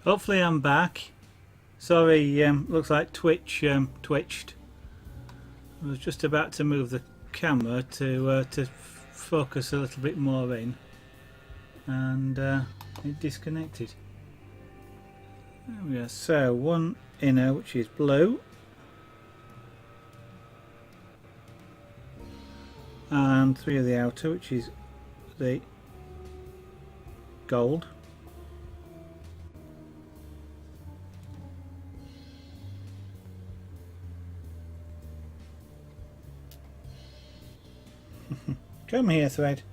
Hopefully I'm back. Sorry, looks like Twitch twitched. I was just about to move the camera to focus a little bit more in, and it disconnected. There we go. So one inner, which is blue, and 3 of the outer, which is the gold. Come here, thread.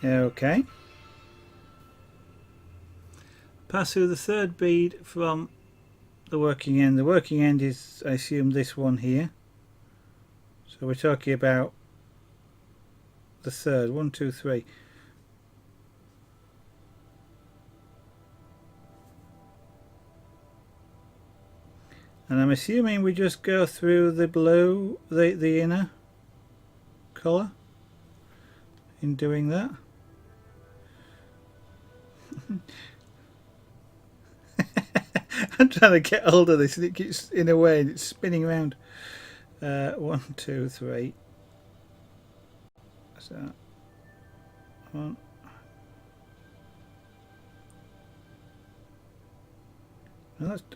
Okay. Pass through the third bead from the working end. The working end is, I assume, this one here. So we're talking about the third. 1, 2, 3. And I'm assuming we just go through the blue, the inner colour in doing that. I'm trying to get hold of this and it keeps, in a way, it's spinning around. 1, 2, 3. So 1.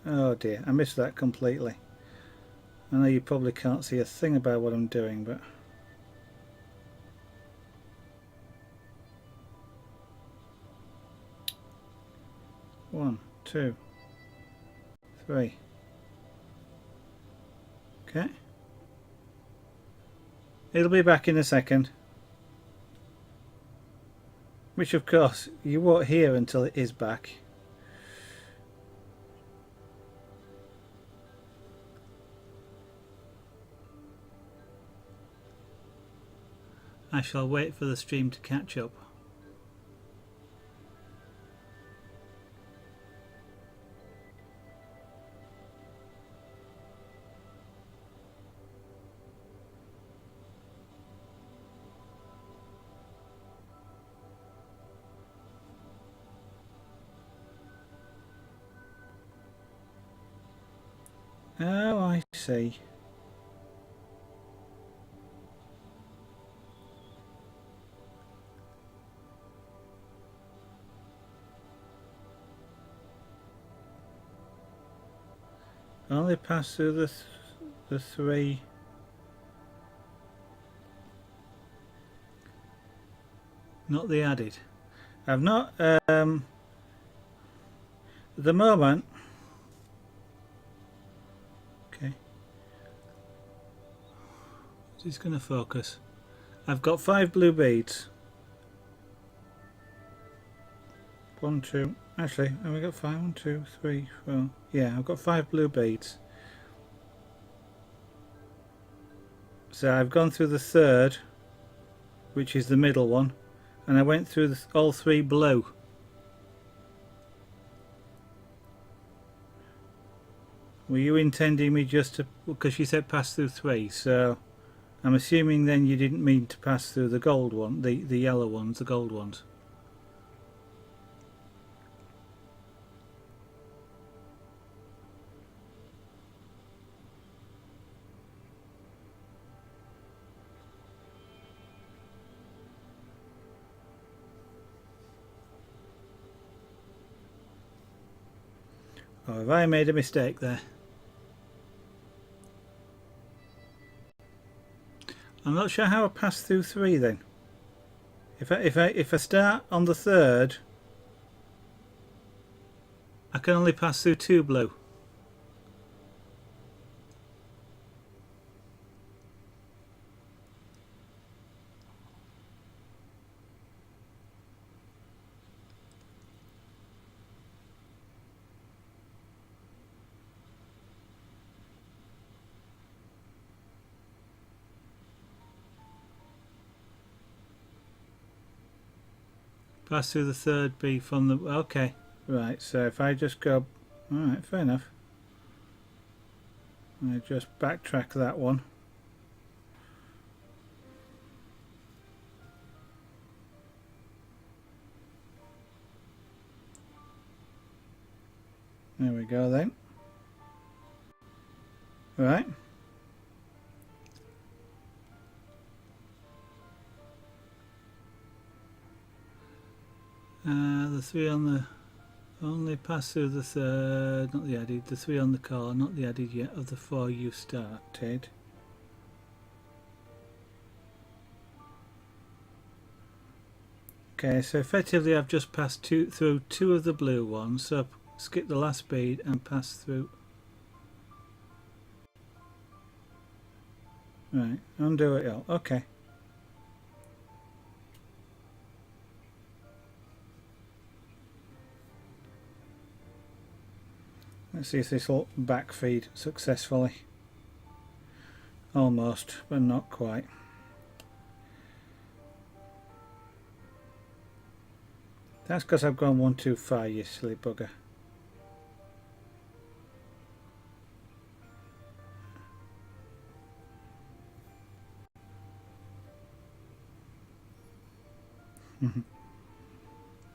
Oh dear, I missed that completely. I know you probably can't see a thing about what I'm doing, but one, two, three. Okay. It'll be back in a second. Which of course you won't hear until it is back. I shall wait for the stream to catch up. Oh, I see. Only pass through the 3. Not the added. I've not at the moment. Okay. Is going to focus? I've got 5 blue beads. 1, 2. Actually, have we got 5? 1, 2, 3, 4. Yeah, I've got 5 blue beads. So I've gone through the third, which is the middle one, and I went through all 3 blue. Were you intending me just to, because you said pass through 3, so I'm assuming then you didn't mean to pass through the gold one, the yellow ones, the gold ones. Or have I made a mistake there? I'm not sure how I pass through 3 then. If I start on the third, I can only pass through 2 blue. Pass through the third B from the... Okay, right, so if I just go... Alright, fair enough. I just backtrack that one. go then. Right. The 3 on the only pass through the third, not the added, the 3 on the core, not the added yet, of the 4 you started. Okay, so effectively I've just passed through 2 of the blue ones, so skip the last bead and pass through. Right, undo it all. Okay. Let's see if this will backfeed successfully. Almost, but not quite. That's because I've gone one too far, you silly bugger. And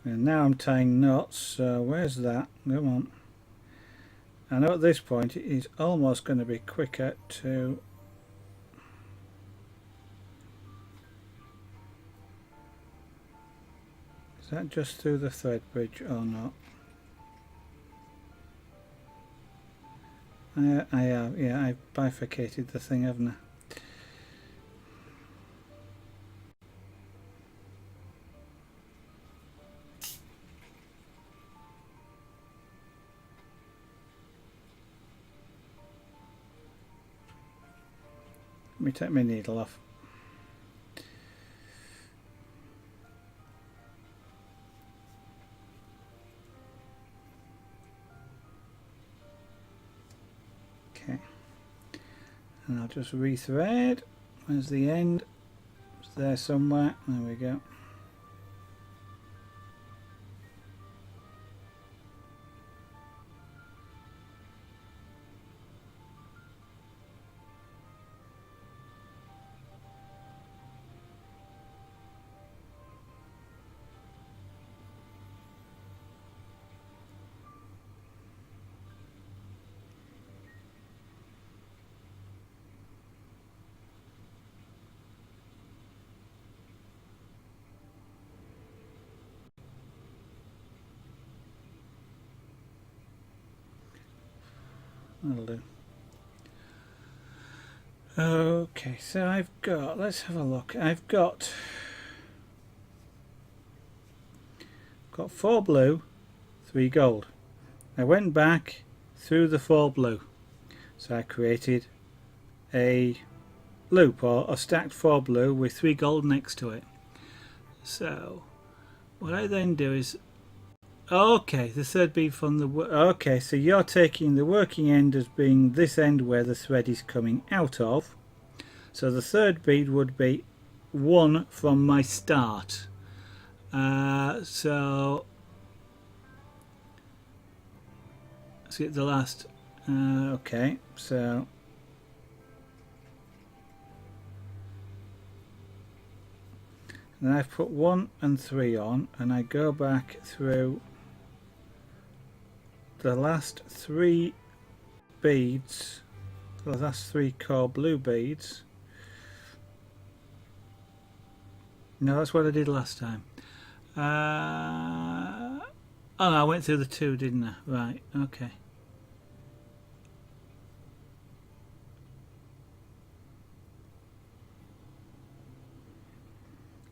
now I'm tying knots, so where's that? Come on. I know at this point it is almost going to be quicker to is that just through the thread bridge or not? I have, yeah, I've bifurcated the thing, haven't I? Let me take my needle off. Okay, and I'll just rethread. Where's the end? It's there somewhere. There we go. That'll do. Okay, so I've got, let's have a look. I've got 4 blue, 3 gold. I went back through the 4 blue, so I created a loop or a stacked 4 blue with 3 gold next to it. So what I then do is, okay, the third bead from the, okay, so you're taking the working end as being this end where the thread is coming out of. So the third bead would be 1 from my start. So let's get the last. Okay, so then I've put 1 and 3 on, and I go back through the last 3 beads, the last 3 core blue beads. No, that's what I did last time. Oh no, I went through the 2, didn't I? Right, okay.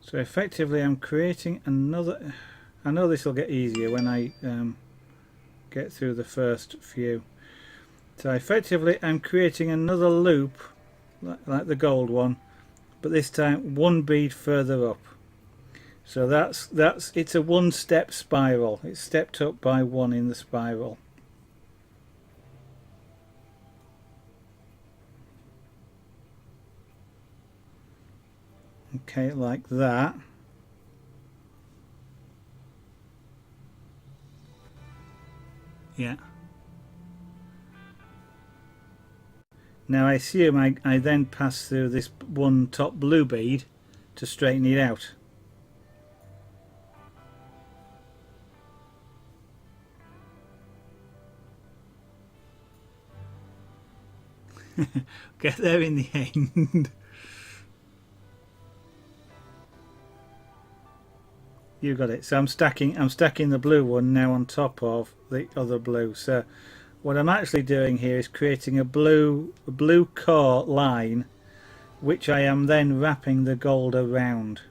So effectively I'm creating another, I know this will get easier when I get through the first few. So effectively I'm creating another loop like the gold one, but this time 1 bead further up. So that's it's a 1-step spiral. It's stepped up by 1 in the spiral. Okay, like that. Yeah. Now I assume I then pass through this 1 top blue bead to straighten it out. Get there in the end. You got it. So I'm stacking the blue one now on top of the other blue. So what I'm actually doing here is creating a blue core line, which I am then wrapping the gold around.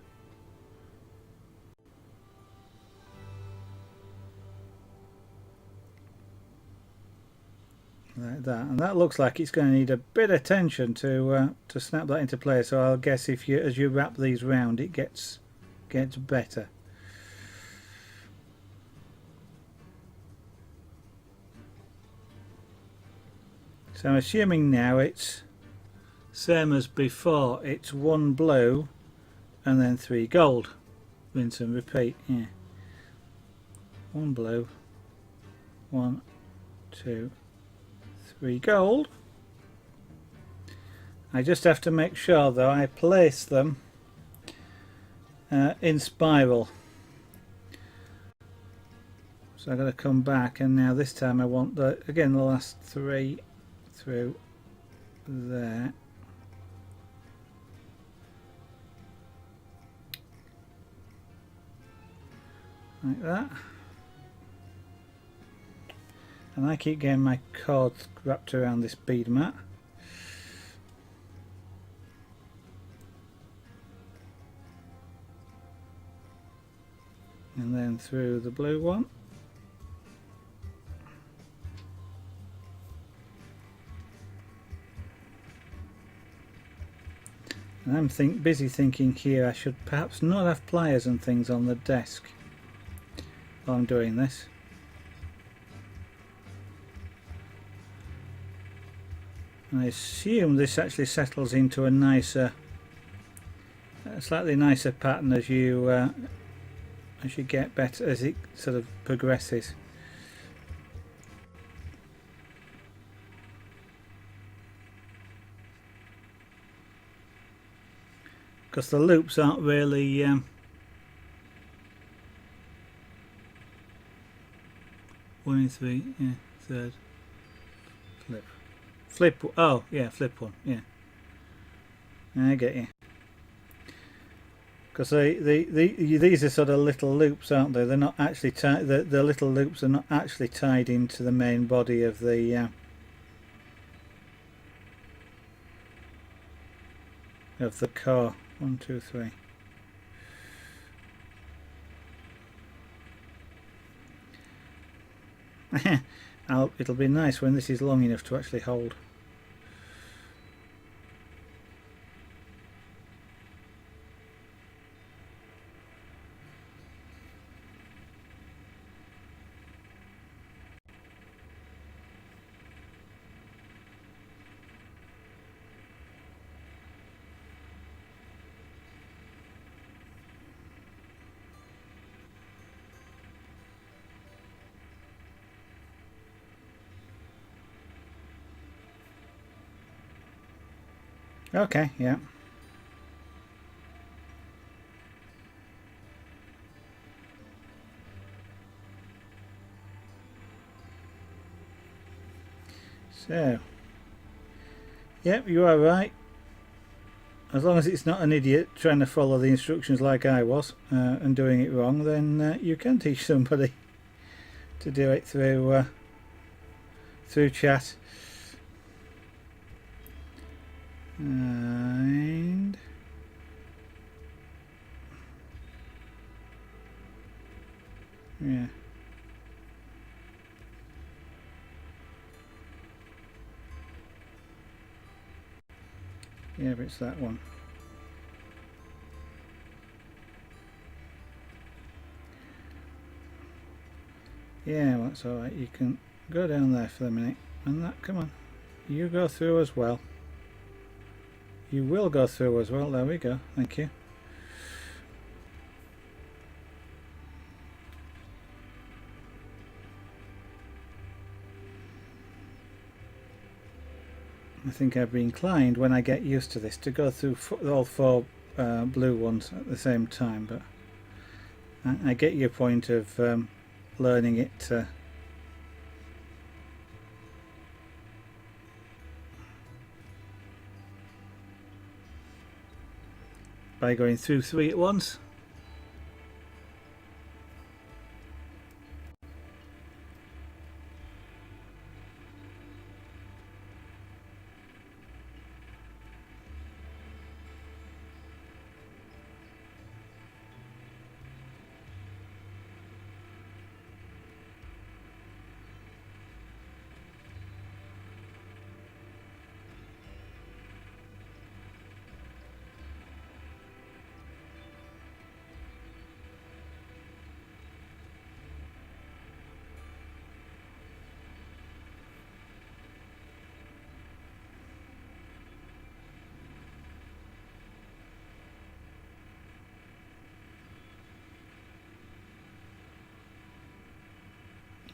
Like that, and that looks like it's going to need a bit of tension to snap that into place. So I'll guess if you, as you wrap these round, it gets better. So I'm assuming now it's same as before. It's 1 blue and then 3 gold. Rinse and repeat. Yeah. 1 blue, 1, 2, 3 gold. I just have to make sure though I place them in spiral. So I've got to come back, and now this time I want the last 3 through there. Like that. And I keep getting my cords wrapped around this bead mat. And then through the blue one. And I'm busy thinking here I should perhaps not have pliers and things on the desk while I'm doing this. And I assume this actually settles into a slightly nicer pattern as you get better, as it sort of progresses. Because the loops aren't really one in 3, yeah, third, flip, oh yeah, flip one, yeah, I get you. Because these are sort of little loops, aren't they? They're not actually tied. The little loops are not actually tied into the main body of the car. 1, 2, 3. It'll be nice when this is long enough to actually hold. Okay, yeah. So, yep, you are right. As long as it's not an idiot trying to follow the instructions like I was and doing it wrong, then you can teach somebody to do it through chat. And yeah, but it's that one. Yeah, well, that's alright. You can go down there for a minute, and that, come on, you go through as well. You will go through as well. There we go. Thank you. I think I'd be inclined, when I get used to this, to go through all 4 blue ones at the same time, but I get your point of learning it by going through 3 at once.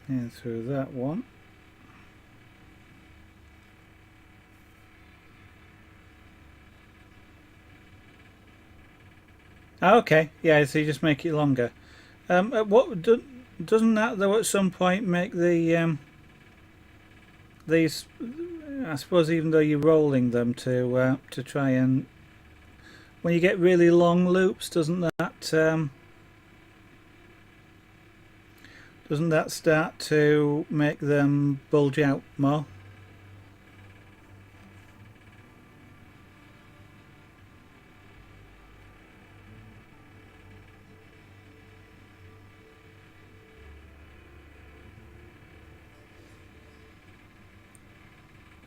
And through that one. Okay, yeah, so you just make it longer. Doesn't that though at some point make the these? I suppose even though you're rolling them to try and when you get really long loops, doesn't that start to make them bulge out more?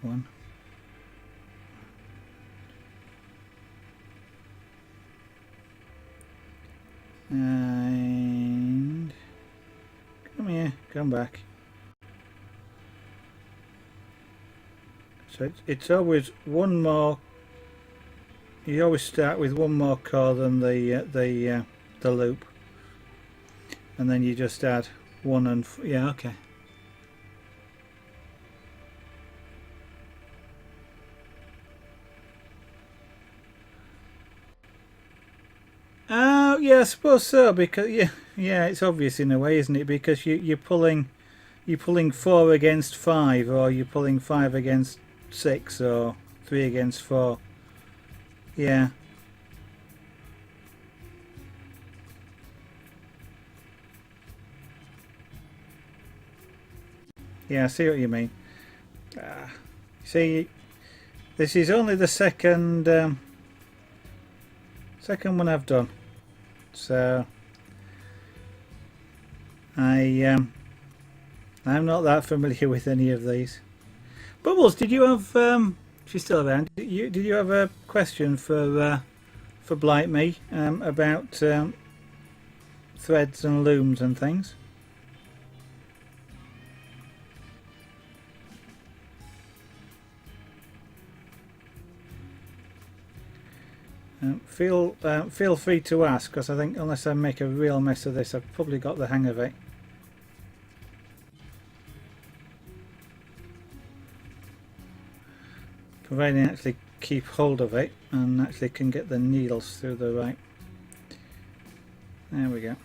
One. And come here, come back. So it's always one more. You always start with one more core than the loop, and then you just add one and yeah, okay. Yeah, I suppose so, because yeah, it's obvious in a way, isn't it? Because you're pulling 4 against 5, or you're pulling 5 against 6, or 3 against 4. Yeah. Yeah, I see what you mean. See, this is only the second one I've done, so I'm not that familiar with any of these. Bubbles, did you have? She's still around. Did you have a question for Blight Me about threads and looms and things? Feel free to ask, because I think unless I make a real mess of this, I've probably got the hang of it. Providing I actually keep hold of it and actually can get the needles through the right. There we go.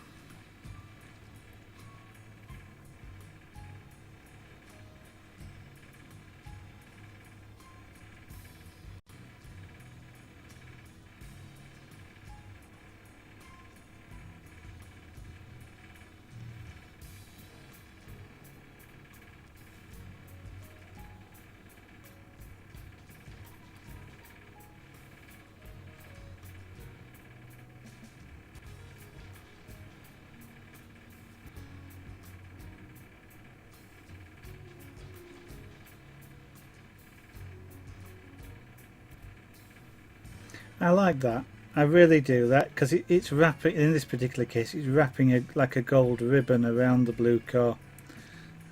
I like that. I really do that, because it's wrapping, in this particular case, it's wrapping like a gold ribbon around the blue core.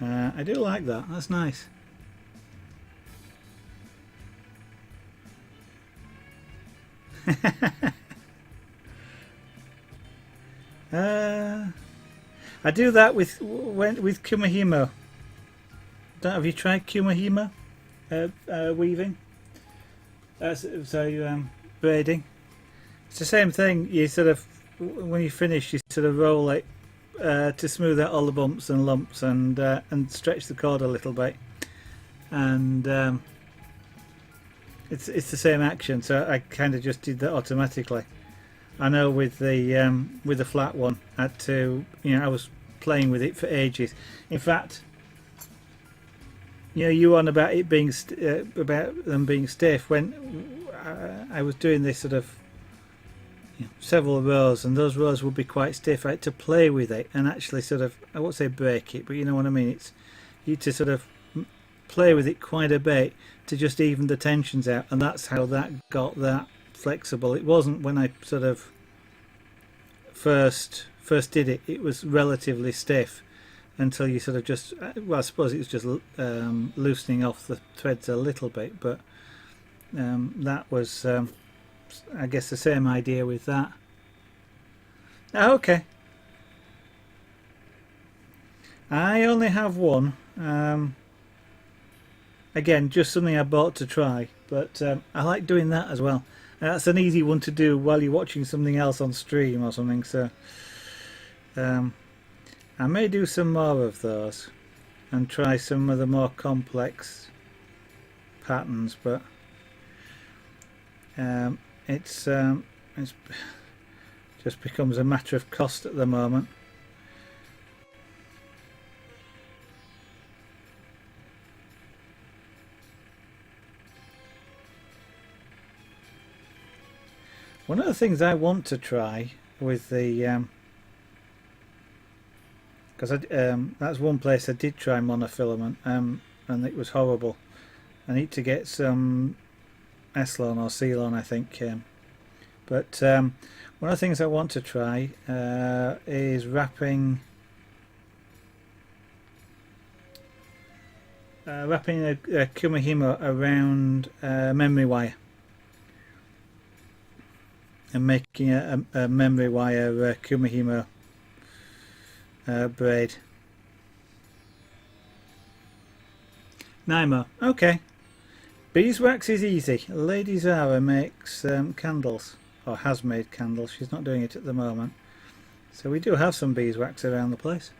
I do like that. That's nice. I do that with Kumahimo. Have you tried Kumahimo weaving? Braiding. It's the same thing. You sort of, when you finish, you sort of roll it to smooth out all the bumps and lumps and stretch the cord a little bit, and it's the same action. So I kind of just did that automatically. I know with the flat one, I had to, I was playing with it for ages. In fact, you on about it being about them being stiff. When I was doing this sort of several rows, and those rows would be quite stiff. I had to play with it and actually sort of, I won't say break it, but you know what I mean. It's you had to sort of play with it quite a bit to just even the tensions out, and that's how that got that flexible. It wasn't when I sort of first did it. It was relatively stiff until you sort of just, well, I suppose it was just loosening off the threads a little bit, but that was I guess the same idea with that. Okay, I only have one. Again, just something I bought to try, but I like doing that as well. That's an easy one to do while you're watching something else on stream or something, so I may do some more of those and try some of the more complex patterns, but it's just becomes a matter of cost at the moment. One of the things I want to try with the because that's one place I did try monofilament and it was horrible. I need to get some S-Lon or C-Lon, I think, but one of the things I want to try is wrapping a Kumihimo around memory wire and making a memory wire Kumihimo braid. Naimo, okay. Beeswax is easy. Lady Zara makes candles, or has made candles. She's not doing it at the moment. So we do have some beeswax around the place.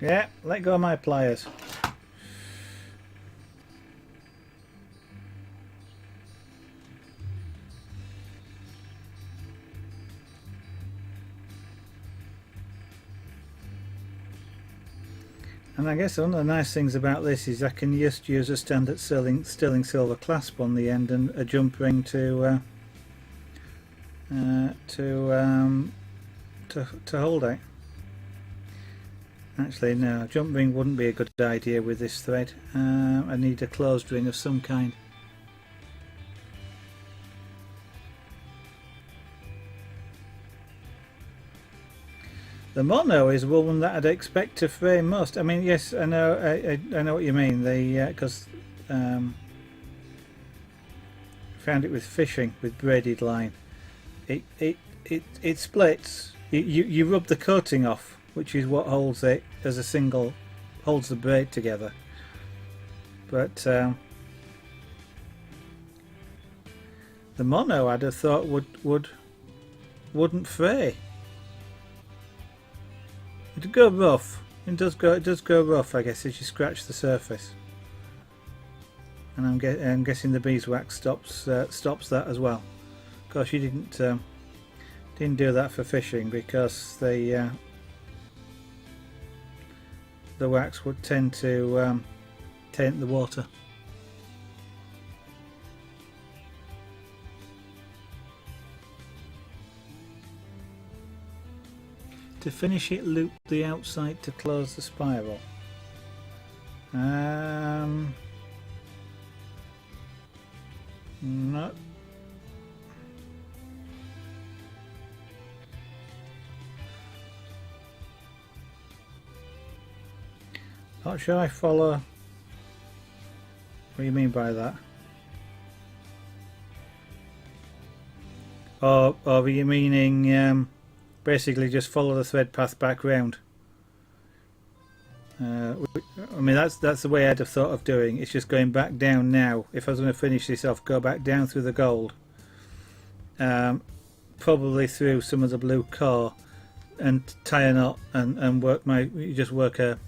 Yeah, let go of my pliers. And I guess one of the nice things about this is I can just use a standard sterling silver clasp on the end and a jump ring to hold it. Actually, no, a jump ring wouldn't be a good idea with this thread. I need a closed ring of some kind. The mono is one that I'd expect to frame most. I mean, yes, I know, I know what you mean. Because found it with fishing with braided line. It splits. You rub the coating off, which is what holds it as a single, holds the braid together. But the mono, I'd have thought wouldn't fray. It'd go rough. It does go rough, I guess, as you scratch the surface. And I'm guessing the beeswax stops that as well. Of course, you didn't do that for fishing because the wax would tend to taint the water. To finish it, loop the outside to close the spiral. No. Not sure I follow. What do you mean by that? Or are you meaning basically just follow the thread path back round? I mean that's the way I'd have thought of doing. It's just going back down now. If I was going to finish this off, go back down through the gold, probably through some of the blue core and tie a knot and work you just work a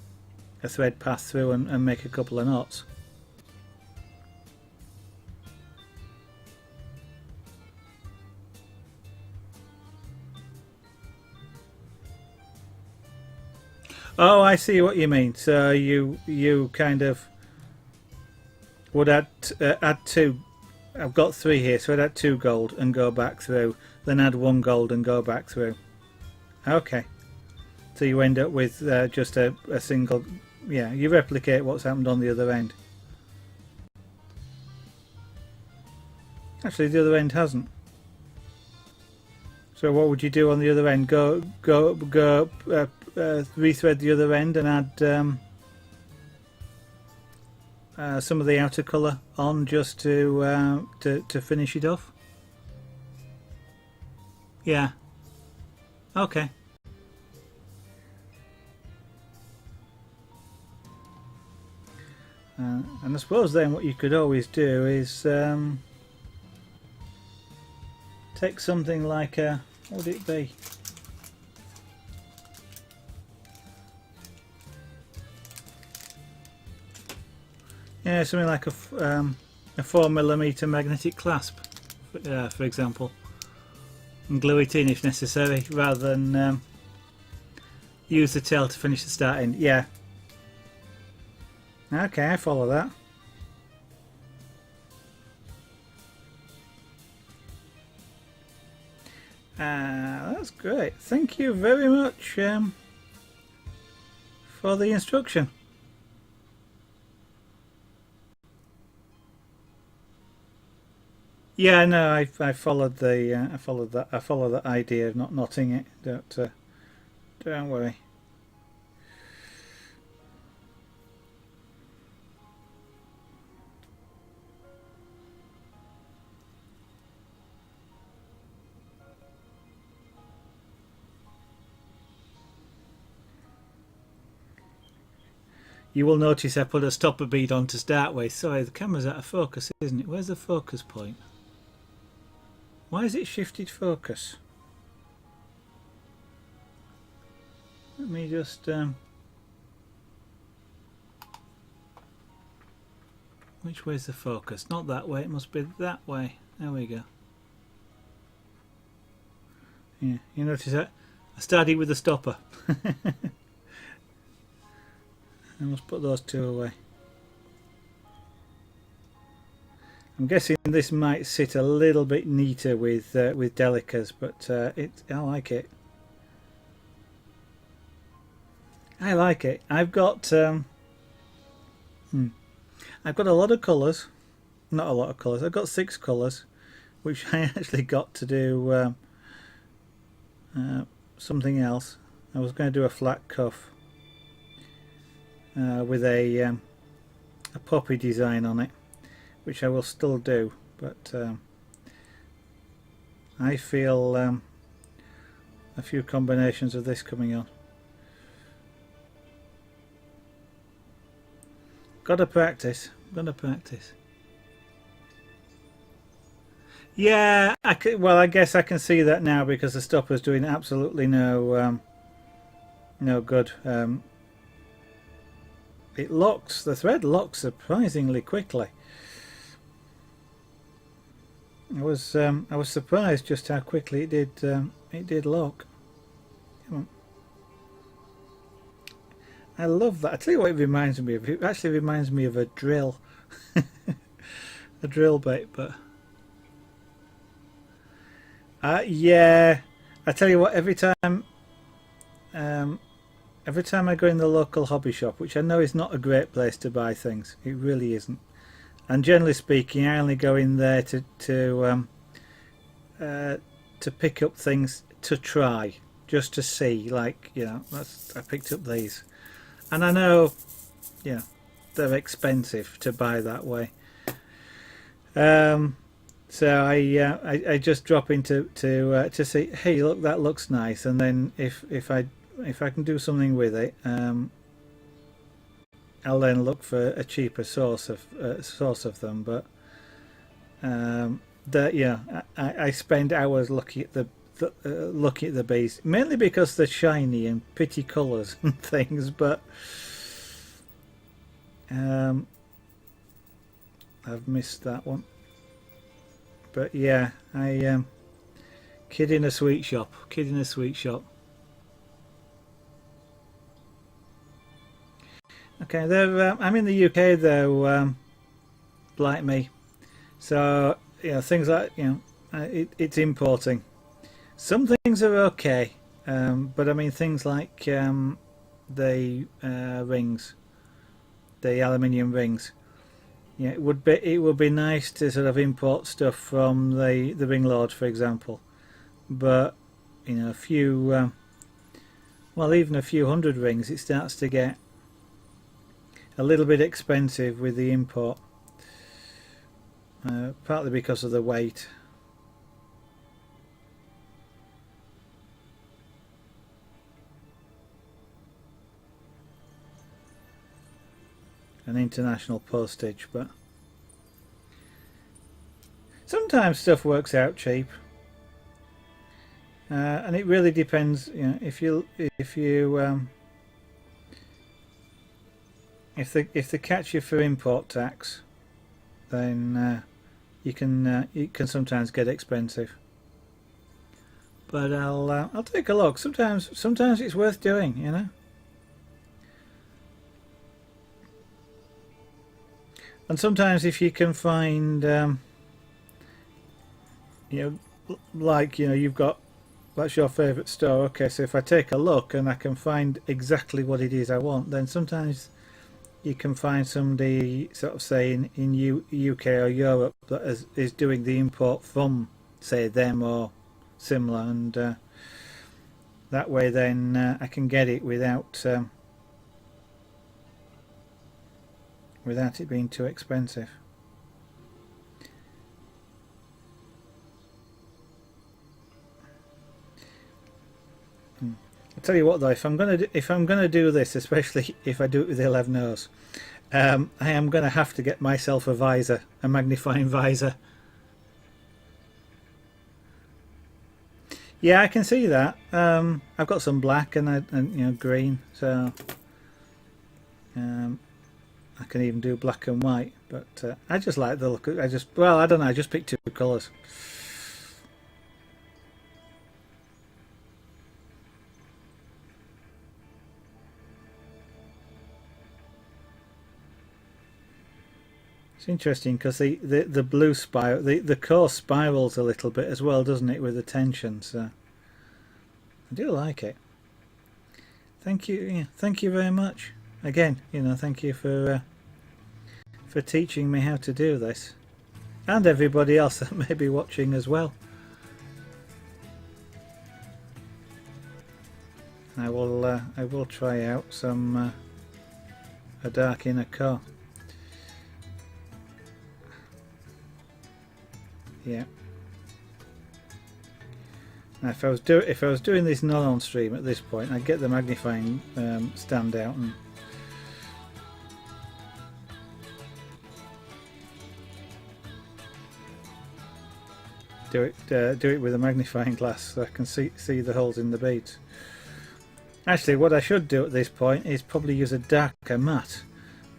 thread pass through and make a couple of knots. Oh, I see what you mean. So you kind of would add two. I've got 3 here, so I'd add 2 gold and go back through, then add 1 gold and go back through. Okay, so you end up with just a single. Yeah, you replicate what's happened on the other end. Actually, the other end hasn't. So what would you do on the other end? Go rethread the other end and add some of the outer colour on just to finish it off. Yeah. Okay. And I suppose then what you could always do is take something like a, what would it be? Yeah, something like a 4mm magnetic clasp, for example, and glue it in if necessary, rather than use the tail to finish the start end. Yeah. Okay, I follow that. That's great. Thank you very much for the instruction. Yeah, no, I followed the I followed that idea of not knotting it. Don't worry. You will notice I put a stopper bead on to start with. Sorry, the camera's out of focus, isn't it? Where's the focus point? Why has it shifted focus? Let me just which way's the focus? Not that way, it must be that way. There we go. Yeah, you notice that? I started with the stopper. I must put those 2 away. I'm guessing this might sit a little bit neater with Delicas, but I like it. I like it. I've got a lot of colours. Not a lot of colours. I've got 6 colours, which I actually got to do something else. I was going to do a flat cuff with a poppy design on it, which I will still do, but I feel a few combinations of this coming on. Gotta practice. Yeah, well, I guess I can see that now because the stopper's doing absolutely no good. It locks. The thread locks surprisingly quickly. I was surprised just how quickly it did lock. Come on. I love that. I tell you what, it reminds me of. It actually reminds me of a drill, a drill bit. But yeah, I tell you what. Every time I go in the local hobby shop, which I know is not a great place to buy things, it really isn't. And generally speaking, I only go in there to pick up things to try, just to see. Like, you know, I picked up these, and I know, yeah, they're expensive to buy that way. So I just drop into to see, hey, look, that looks nice, and then if I can do something with it, I'll then look for a cheaper source of them. But I spend hours looking at looking at the beads, mainly because they're shiny and pretty colours and things, but I've missed that one. But yeah, I kid in a sweet shop, kid in a sweet shop. Okay, I'm in the UK though, like me, so things like it's importing. Some things are okay, but I mean things like the rings, the aluminium rings. Yeah, it would be nice to sort of import stuff from the ring lord, for example, but a few, well, even a few hundred rings, it starts to get a little bit expensive with the import, partly because of the weight. And international postage, but sometimes stuff works out cheap, and it really depends. If they catch you for import tax, then it can sometimes get expensive. But I'll take a look. Sometimes it's worth doing, And sometimes if you can find, you've got, that's your favourite store. Okay, so if I take a look and I can find exactly what it is I want, then sometimes you can find somebody sort of say in UK or Europe that is doing the import from, say, them or similar, and that way then I can get it without it being too expensive. I'll tell you what though, if I'm gonna do this, especially if I do it with the 11Os, I am gonna have to get myself a visor, a magnifying visor. Yeah, I can see that. I've got some black and green, so I can even do black and white. But I just like the look. I don't know. I just picked two colours. It's interesting because the blue spiral, the core spirals a little bit as well, doesn't it, with the tension? So I do like it. Thank you. Yeah, thank you very much. Again, thank you for teaching me how to do this, and everybody else that may be watching as well. I will try out some a dark inner core. Yeah. Now, if I was doing this not on stream at this point, I'd get the magnifying stand out and do it with a magnifying glass so I can see the holes in the beads. Actually, what I should do at this point is probably use a darker matte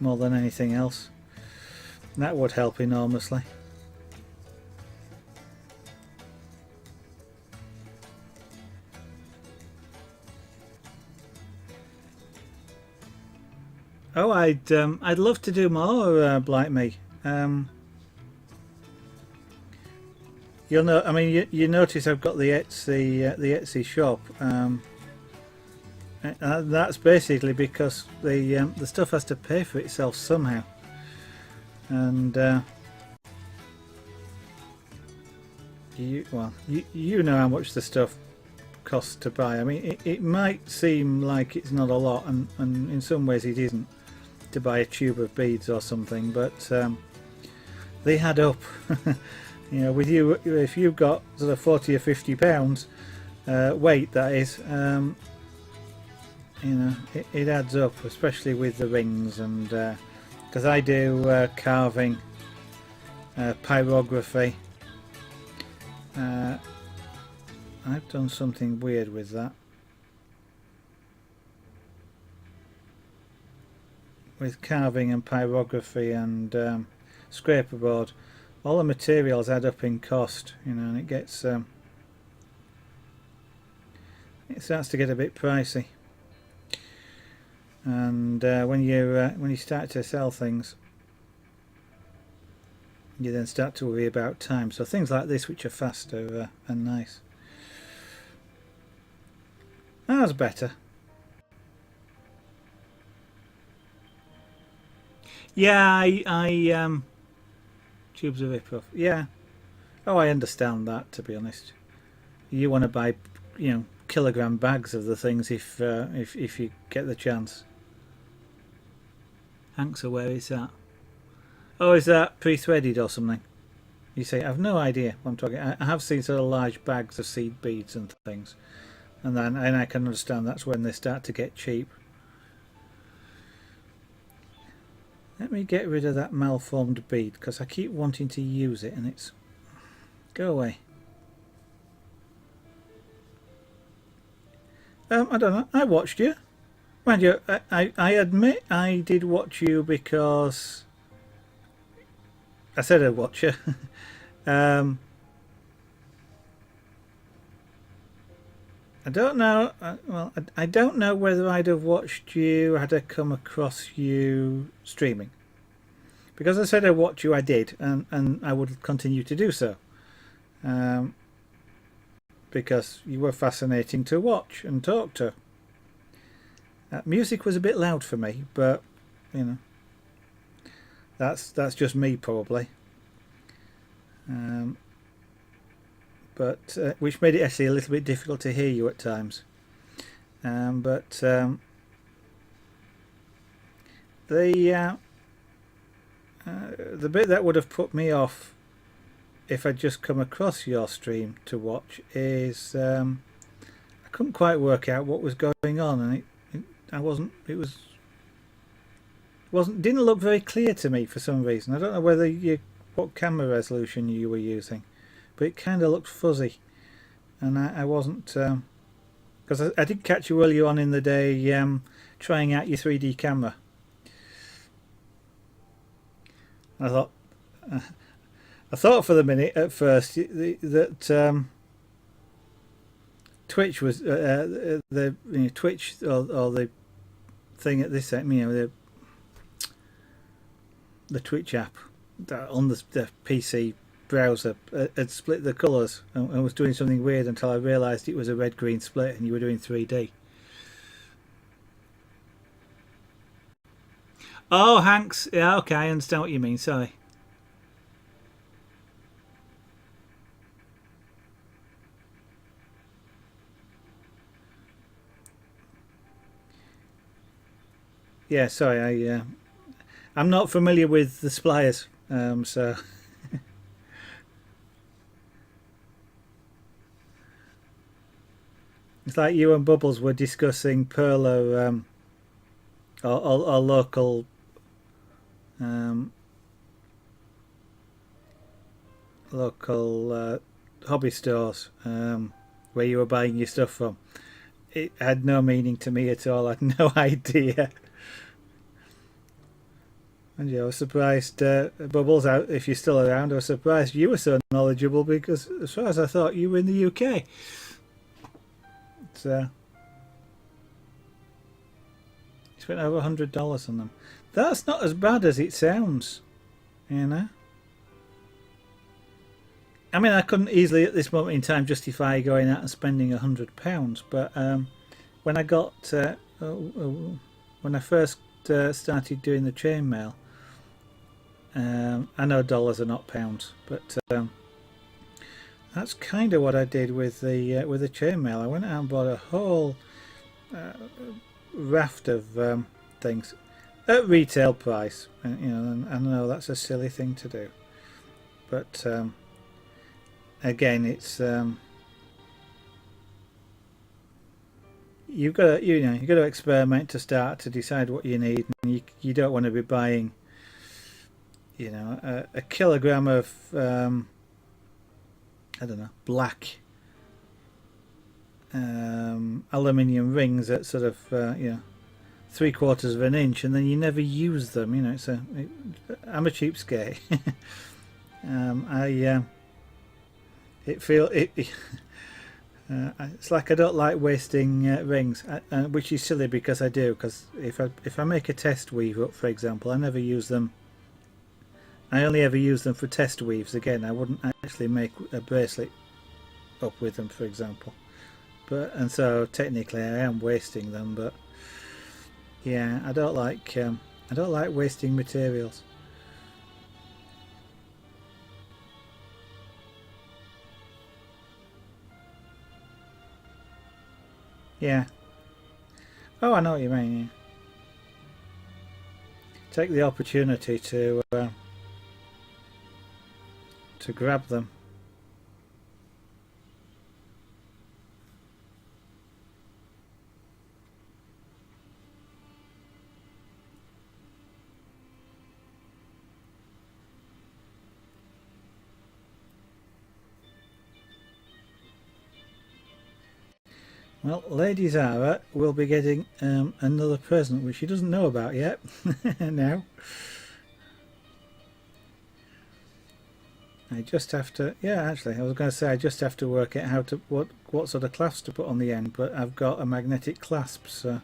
more than anything else. That would help enormously. Oh, I'd love to do more like me. You'll know. I mean, you notice I've got the Etsy shop. That's basically because the stuff has to pay for itself somehow, and you know how much the stuff costs to buy. I mean, it might seem like it's not a lot, and in some ways it isn't, to buy a tube of beads or something, but they add up. With you, if you've got sort of 40 or 50 pounds weight, that is, it adds up, especially with the rings, and because I do carving, pyrography, I've done something weird with that. With carving and pyrography and scraper board, all the materials add up in cost, you know, and it gets it starts to get a bit pricey. And when you start to sell things, you then start to worry about time. So things like this, which are fast, are nice. That's better. Yeah, I tubes of rip-off. Yeah. Oh, I understand that. To be honest, you want to buy, you know, kilogram bags of the things if you get the chance. Thanks, where it's at. Oh, is that pre-threaded or something? You say, I've no idea what I'm talking. I have seen sort of large bags of seed beads and things, and I can understand that's when they start to get cheap. Let me get rid of that malformed bead because I keep wanting to use it and it's... Go away. I don't know. I watched you. Mind you, I admit I did watch you because I said I'd watch you. I don't know. Well, I don't know whether I'd have watched you had I come across you streaming. Because I said I'd watch you, I did, and I would continue to do so. Because you were fascinating to watch and talk to. Music was a bit loud for me, but you know, that's just me probably. But which made it actually a little bit difficult to hear you at times. The bit that would have put me off if I'd just come across your stream to watch is I couldn't quite work out what was going on, and didn't look very clear to me for some reason. I don't know what camera resolution you were using, but it kind of looked fuzzy, and I wasn't because I did catch you earlier on in the day trying out your 3D camera. I thought for the minute at first that Twitch was Twitch or the thing at this time, you know, the Twitch app on the PC browser had split the colours and was doing something weird until I realised it was a red-green split and you were doing 3D. Oh, Hanks. Yeah, okay, I understand what you mean. Sorry. Yeah, sorry. I'm not familiar with the spliers, so it's like you and Bubbles were discussing Perlo or local hobby stores where you were buying your stuff from. It had no meaning to me at all. I had no idea. And yeah, I was surprised, Bubbles, out if you're still around. I was surprised you were so knowledgeable because, as far as I thought, you were in the UK. So, you spent over $100 on them. That's not as bad as it sounds, you know. I mean, I couldn't easily at this moment in time justify going out and spending £100, but when I got when I first started doing the chainmail, I know dollars are not pounds, but that's kind of what I did with the chainmail. I went out and bought a whole raft of things at retail price, and you know, and I know that's a silly thing to do, but again, it's you've got to experiment to start to decide what you need, and you don't want to be buying, you know, a kilogram of I don't know, black aluminium rings at sort of 3/4 of an inch, and then you never use them. You know, I'm a cheapskate. It's like I don't like wasting rings, which is silly because I do. Because if I make a test weave up, for example, I never use them. I only ever use them for test weaves. Again, I wouldn't actually make a bracelet up with them, for example. And so technically I am wasting them, but yeah, I don't like wasting materials. Yeah. Oh, I know what you mean. Yeah. Take the opportunity to grab them. Well, Lady Zara will be getting another present which she doesn't know about yet. Now. I just have to, yeah, actually, I was going to say I just have to work out how to what sort of clasps to put on the end, but I've got a magnetic clasp, so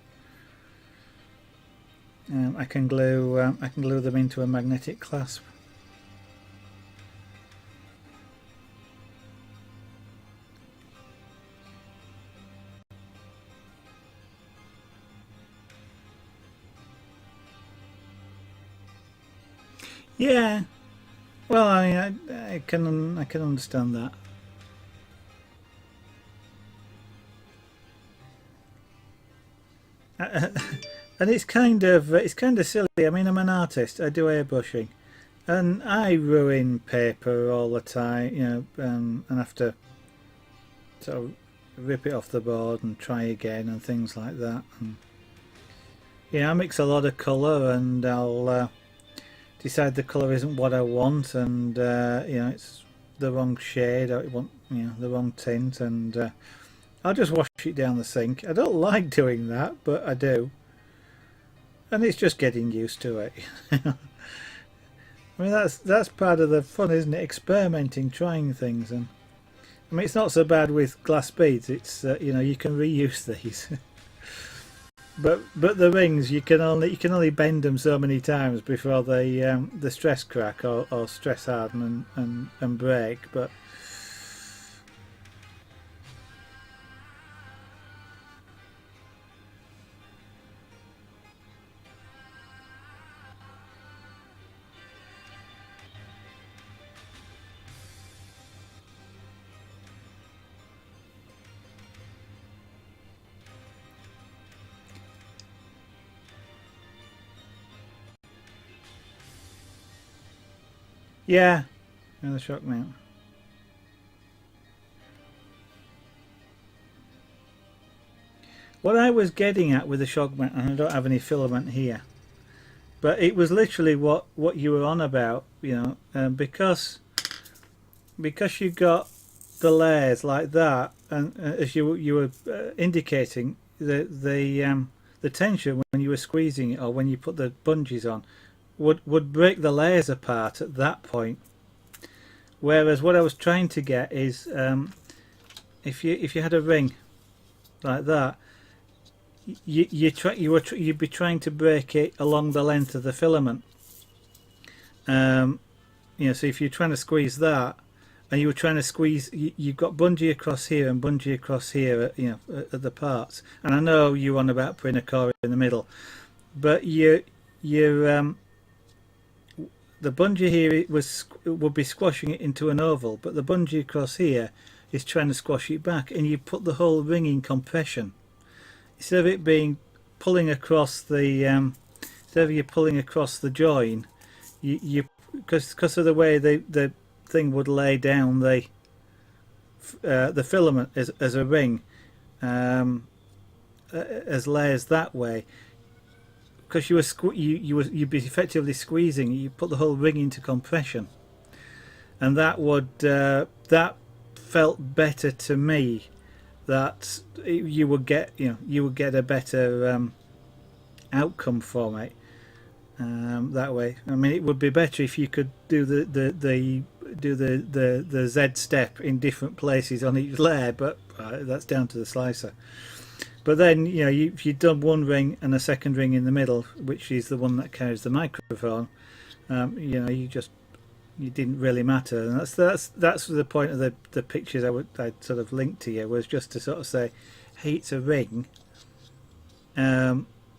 I can glue them into a magnetic clasp. Yeah, well, I can understand that. And it's kind of silly. I mean, I'm an artist. I do airbrushing, and I ruin paper all the time. And have to sort of rip it off the board and try again and things like that. And I mix a lot of colour, and I'll decide the colour isn't what I want, and it's the wrong shade. I want the wrong tint, and I'll just wash it down the sink. I don't like doing that, but I do, and it's just getting used to it. I mean, that's part of the fun, isn't it? Experimenting, trying things, and I mean, it's not so bad with glass beads. It's you can reuse these. But the rings, you can only bend them so many times before they stress crack or stress harden and break. But yeah, the shock mount. What I was getting at with the shock mount, and I don't have any filament here, but it was literally what you were on about, because you got the layers like that, and as you were indicating, the tension when you were squeezing it or when you put the bungees on would break the layers apart at that point. Whereas what I was trying to get is if you had a ring like that, you'd be trying to break it along the length of the filament. So if you're trying to squeeze that, and you were trying to squeeze, you've got bungee across here and bungee across here, at the parts. And I know you're on about putting a core in the middle, but the bungee here would be squashing it into an oval, but the bungee across here is trying to squash it back, and you put the whole ring in compression instead of it being pulling across the instead of you pulling across the join, you because of the way the thing would lay down the filament as a ring, as layers that way. Because you'd be effectively squeezing, you put the whole ring into compression, and that felt better to me that you would get, you would get a better outcome from it that way. I mean, it would be better if you could do the Z step in different places on each layer, but that's down to the slicer. But then, if you've done one ring and a second ring in the middle, which is the one that carries the microphone, it didn't really matter. And that's the point of the pictures I'd sort of linked to you, was just to sort of say, hey, it's a ring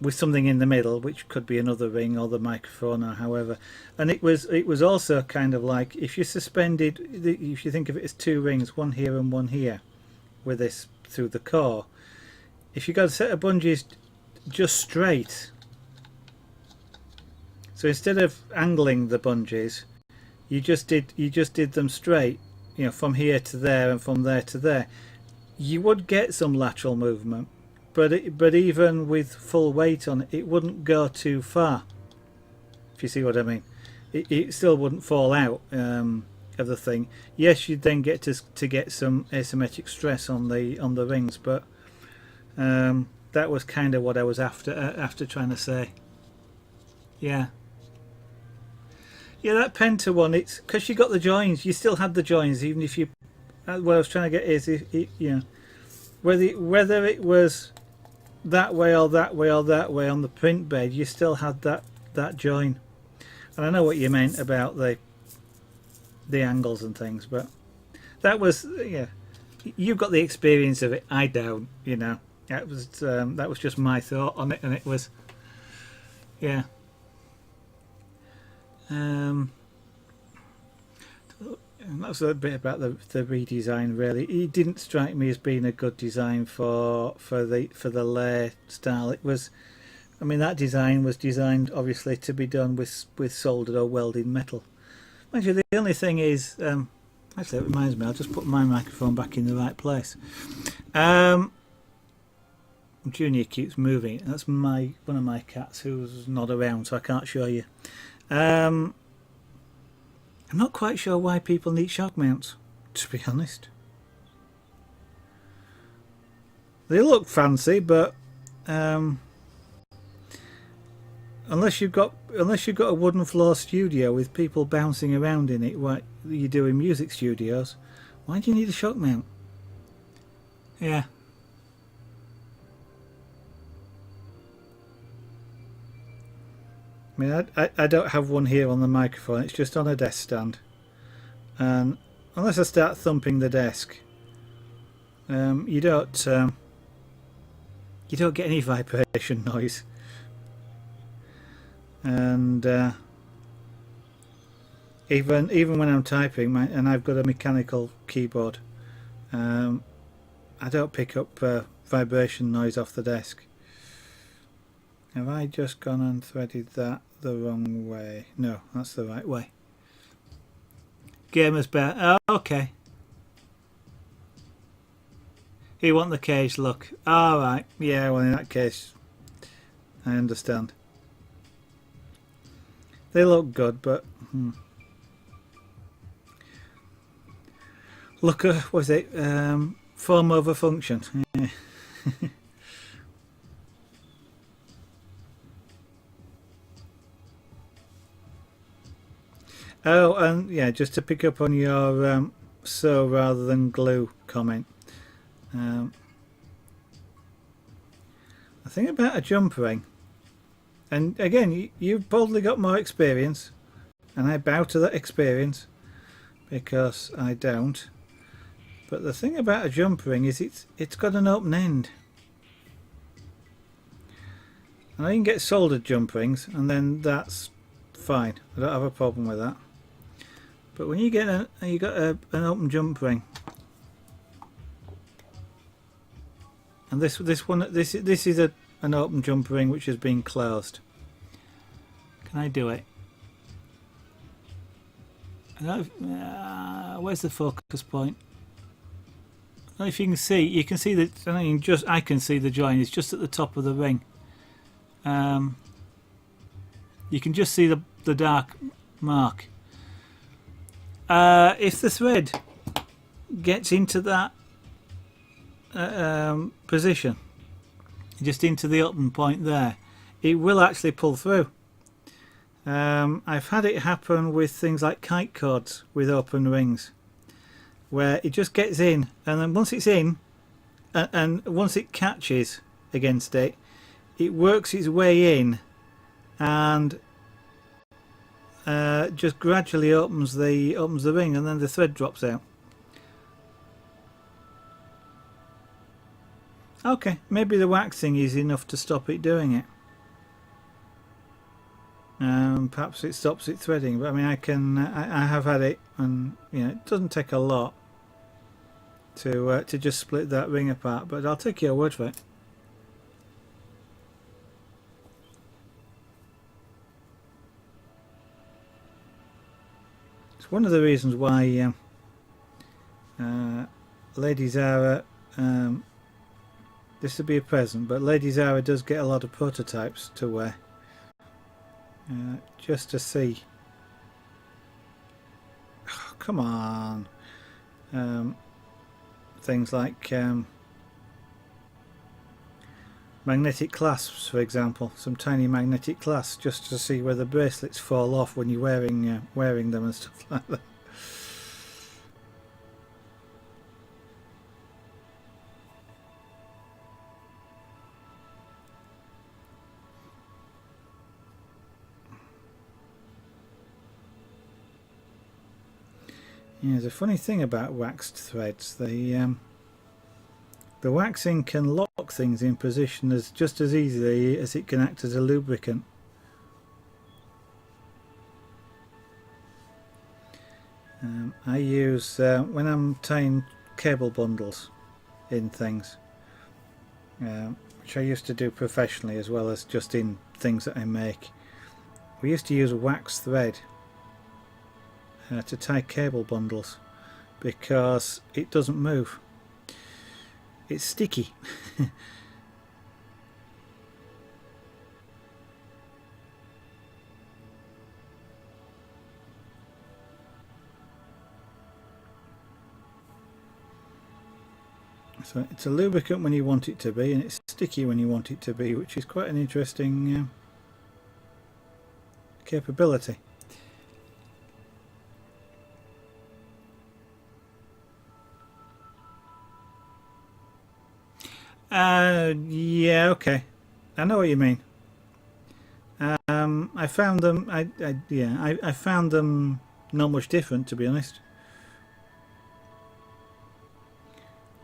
with something in the middle, which could be another ring or the microphone or however. And it was also kind of like, if you suspended, if you think of it as two rings, one here and one here, with this through the core, if you got a set of bungees just straight, so instead of angling the bungees, you just did them straight, from here to there and from there to there, you would get some lateral movement, but even with full weight on it, it wouldn't go too far, if you see what I mean. It still wouldn't fall out of the thing. Yes, you'd then get to get some asymmetric stress on the rings, but that was kind of what I was after trying to say. Yeah, that Penta one, it's because you got the joins. You still had the joins, even if you. What I was trying to get is, whether it was that way or that way or that way on the print bed, you still had that join. And I know what you meant about the angles and things, but that was, you've got the experience of it. I don't, That was just my thought on it, and it was, yeah. That's a bit about the redesign. Really, it didn't strike me as being a good design for the layer style. It was, I mean, that design was designed obviously to be done with soldered or welded metal. Actually, the only thing is, actually, it reminds me. I'll just put my microphone back in the right place. Junior keeps moving. That's one of my cats who's not around, so I can't show you. I'm not quite sure why people need shock mounts, to be honest. They look fancy, but unless you've got a wooden floor studio with people bouncing around in it, like you do in music studios, why do you need a shock mount? Yeah. I mean, I don't have one here on the microphone. It's just on a desk stand, and unless I start thumping the desk, you don't get any vibration noise. And even when I'm typing, and I've got a mechanical keyboard, I don't pick up vibration noise off the desk. Have I just gone and threaded that the wrong way? No, that's the right way. Gamer's Bear. Oh, okay. You want the cage look. Alright. Yeah, well, in that case, I understand. They look good, but... Look, was it? Form over function. Yeah. Oh, and yeah, just to pick up on your sew rather than glue comment. The thing about a jump ring, and again, you've probably got more experience, and I bow to that experience because I don't. But the thing about a jump ring is it's got an open end. And I can get soldered jump rings, and then that's fine. I don't have a problem with that. But when you get an open jump ring, and this is an open jump ring which has been closed. Can I do it? Where's the focus point? I don't know if you can see. You can see that. I can see the join. It's just at the top of the ring. You can just see the dark mark. If the thread gets into that position, just into the open point there, it will actually pull through. I've had it happen with things like kite cords with open rings, where it just gets in, and then once it's in, and once it catches against it, it works its way in and just gradually opens the ring, and then the thread drops out. Okay, maybe the waxing is enough to stop it doing it. Perhaps it stops it threading, but I mean, I have had it, and you know, it doesn't take a lot to just split that ring apart. But I'll take your word for it. It's one of the reasons why Lady Zara. This would be a present, but Lady Zara does get a lot of prototypes to wear. Just to see. Oh, come on. Things like magnetic clasps, for example. Some tiny magnetic clasps, just to see where the bracelets fall off when you're wearing them and stuff like that. Yeah, there's a funny thing about waxed threads. The waxing can lock things in position just as easily as it can act as a lubricant. I use when I'm tying cable bundles in things, which I used to do professionally as well as just in things that I make. We used to use waxed thread to tie cable bundles because it doesn't move. It's sticky. So it's a lubricant when you want it to be, and it's sticky when you want it to be, which is quite an interesting capability. Yeah, okay, I know what you mean. I found them. I found them not much different, to be honest.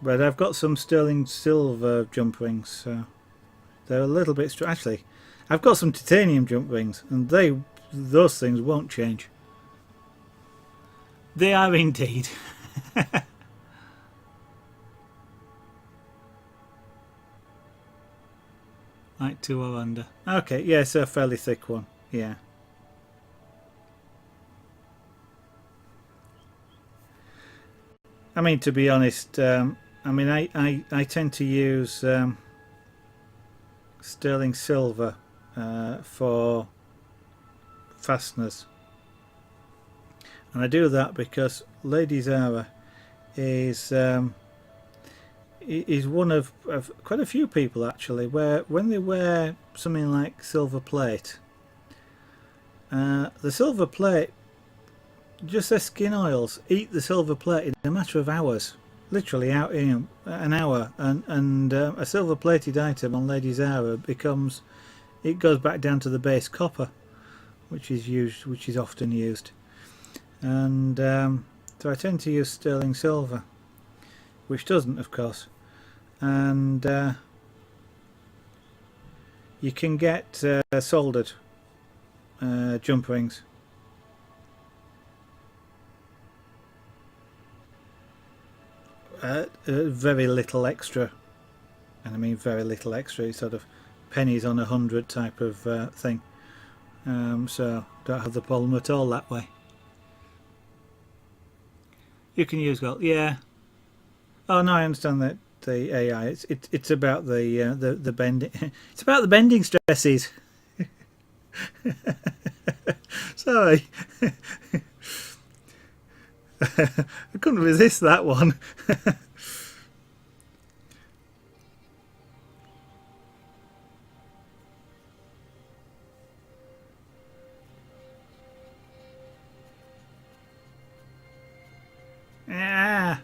But I've got some sterling silver jump rings, so they're a little bit actually. I've got some titanium jump rings, and those things won't change. They are indeed. Like 2 or under. Okay, yeah, so a fairly thick one. Yeah. I mean, to be honest, I mean, I tend to use sterling silver for fasteners, and I do that because Lady Zara is one of quite a few people actually where when they wear something like silver plate, the silver plate, just their skin oils eat the silver plate in a matter of hours, literally out in an hour, and a silver plated item on Lady Zara goes back down to the base copper, which is often used, and so I tend to use sterling silver, which doesn't, of course. And you can get soldered jump rings. Very little extra, and I mean very little extra, sort of pennies on 100 type of thing. So don't have the problem at all that way. You can use gold, yeah. Oh no, I understand that. The AI, it's about the bending. It's about the bending stresses. Sorry, I couldn't resist that one. Ah,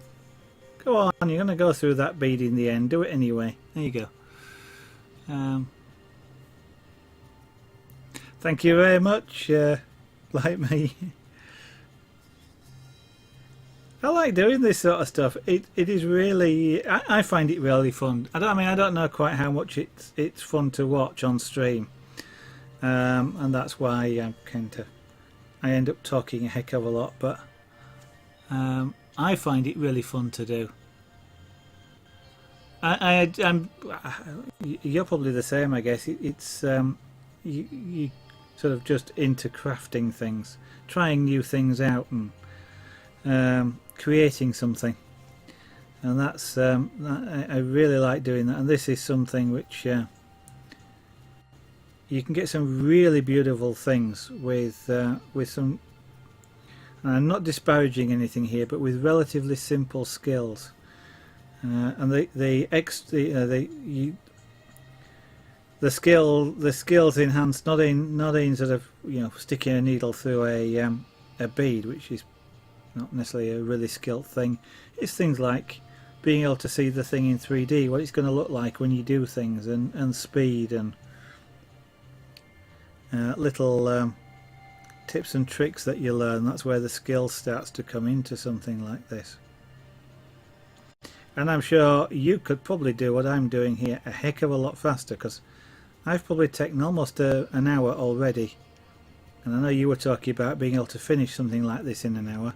go on, you're going to go through that bead in the end. Do it anyway. There you go. Thank you very much, like me. I like doing this sort of stuff. It is really, I find it really fun. I don't know quite how much it's fun to watch on stream, and that's why I end up talking a heck of a lot. But I find it really fun to do. You're probably the same, I guess. It's you sort of just into crafting things, trying new things out, and creating something, and that's I really like doing that. And this is something which you can get some really beautiful things with some. And I'm not disparaging anything here, but with relatively simple skills, and the skills enhanced not in sort of sticking a needle through a bead, which is not necessarily a really skilled thing. It's things like being able to see the thing in 3D, what it's going to look like when you do things, and speed, and little tips and tricks that you learn. That's where the skill starts to come into something like this. And I'm sure you could probably do what I'm doing here a heck of a lot faster, because I've probably taken almost an hour already, and I know you were talking about being able to finish something like this in an hour,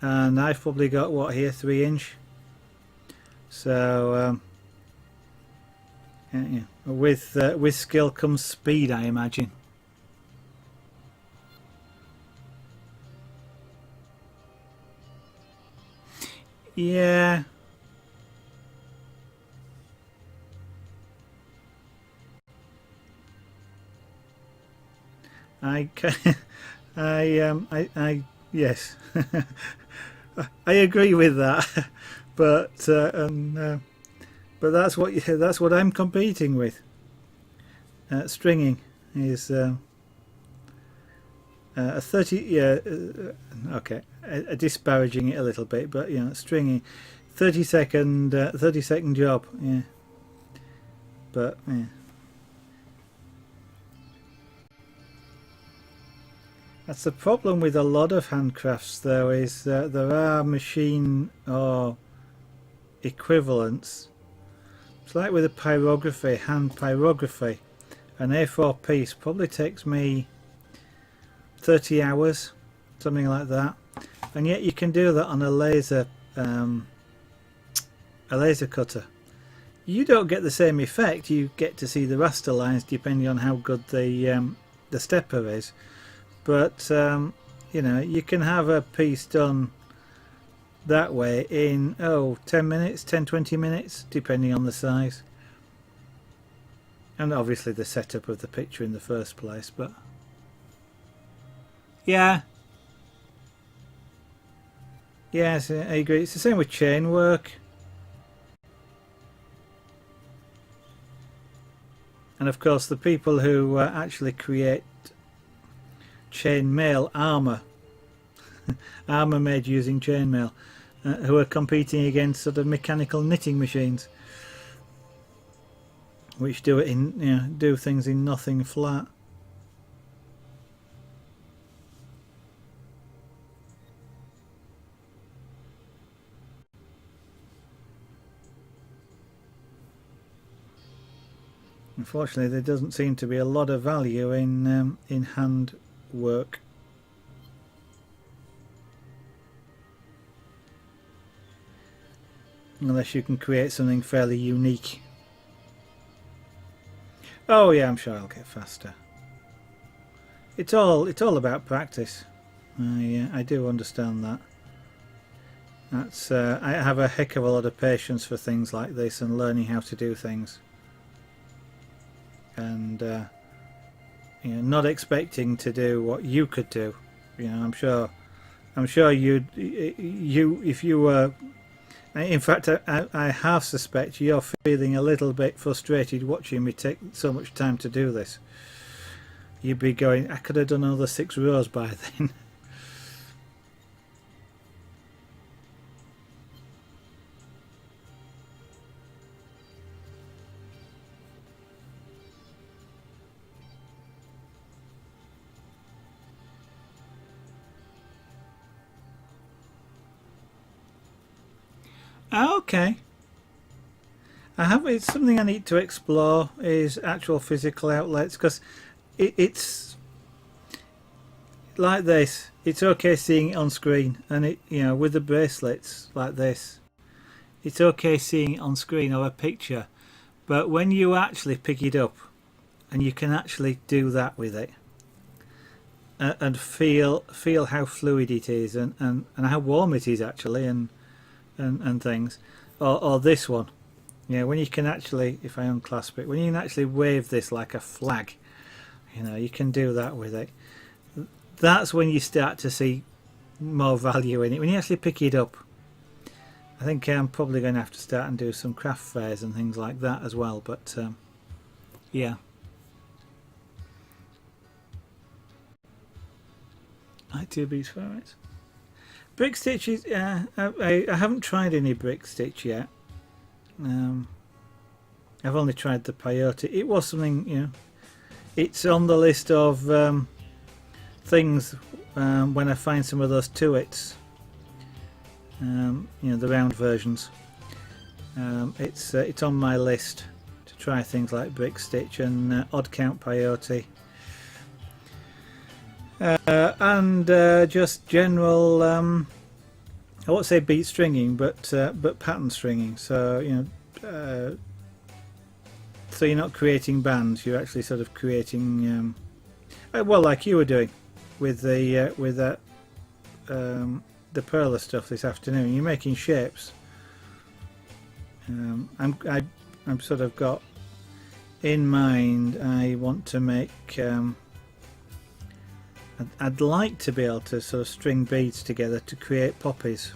and I've probably got what here, 3 inch. So yeah. With skill comes speed, I imagine. Yeah. Yes. I agree with that, but that's what I'm competing with. Stringing is a 30. Yeah, okay. Disparaging it a little bit, but stringing, 30-second job. Yeah, but yeah. That's the problem with a lot of handcrafts, though, is there are machine or equivalents. It's like with a pyrography, hand pyrography. An A4 piece probably takes me 30 hours, something like that, and yet you can do that on a laser cutter. You don't get the same effect. You get to see the raster lines depending on how good the stepper is. But you can have a piece done that way in 10 minutes, 10-20 minutes, depending on the size, and obviously the setup of the picture in the first place. But yeah, yes, I agree. It's the same with chain work, and of course the people who actually create chainmail armor made using chainmail, who are competing against sort of mechanical knitting machines, which do things in nothing flat. Unfortunately, there doesn't seem to be a lot of value in hand work. Unless you can create something fairly unique. Oh yeah, I'm sure I'll get faster. It's all about practice. I do understand that. That's I have a heck of a lot of patience for things like this and learning how to do things. And not expecting to do what you could do. I'm sure you if you were. In fact, I half suspect you're feeling a little bit frustrated watching me take so much time to do this. You'd be going, I could have done another 6 rows by then. Okay. It's something I need to explore, is actual physical outlets, because it's like this. It's okay seeing it on screen, and with the bracelets like this, it's okay seeing it on screen or a picture, but when you actually pick it up and you can actually do that with it, and feel how fluid it is, and how warm it is actually, and things, or this one. Yeah, when you can actually, if I unclasp it, when you can actually wave this like a flag, you can do that with it. That's when you start to see more value in it. When you actually pick it up, I think I'm probably going to have to start and do some craft fairs and things like that as well. But yeah. Like 2 beads for it. Brick stitches. I haven't tried any brick stitch yet. I've only tried the peyote. It was something, it's on the list of things when I find some of those tuits, the round versions. It's on my list to try things like brick stitch and odd count peyote, and just general. I won't say bead stringing, but pattern stringing. So so you're not creating bands. You're actually sort of creating, well, like you were doing with the perler stuff this afternoon. You're making shapes. I'm sort of got in mind. I want to make. I'd like to be able to sort of string beads together to create poppies.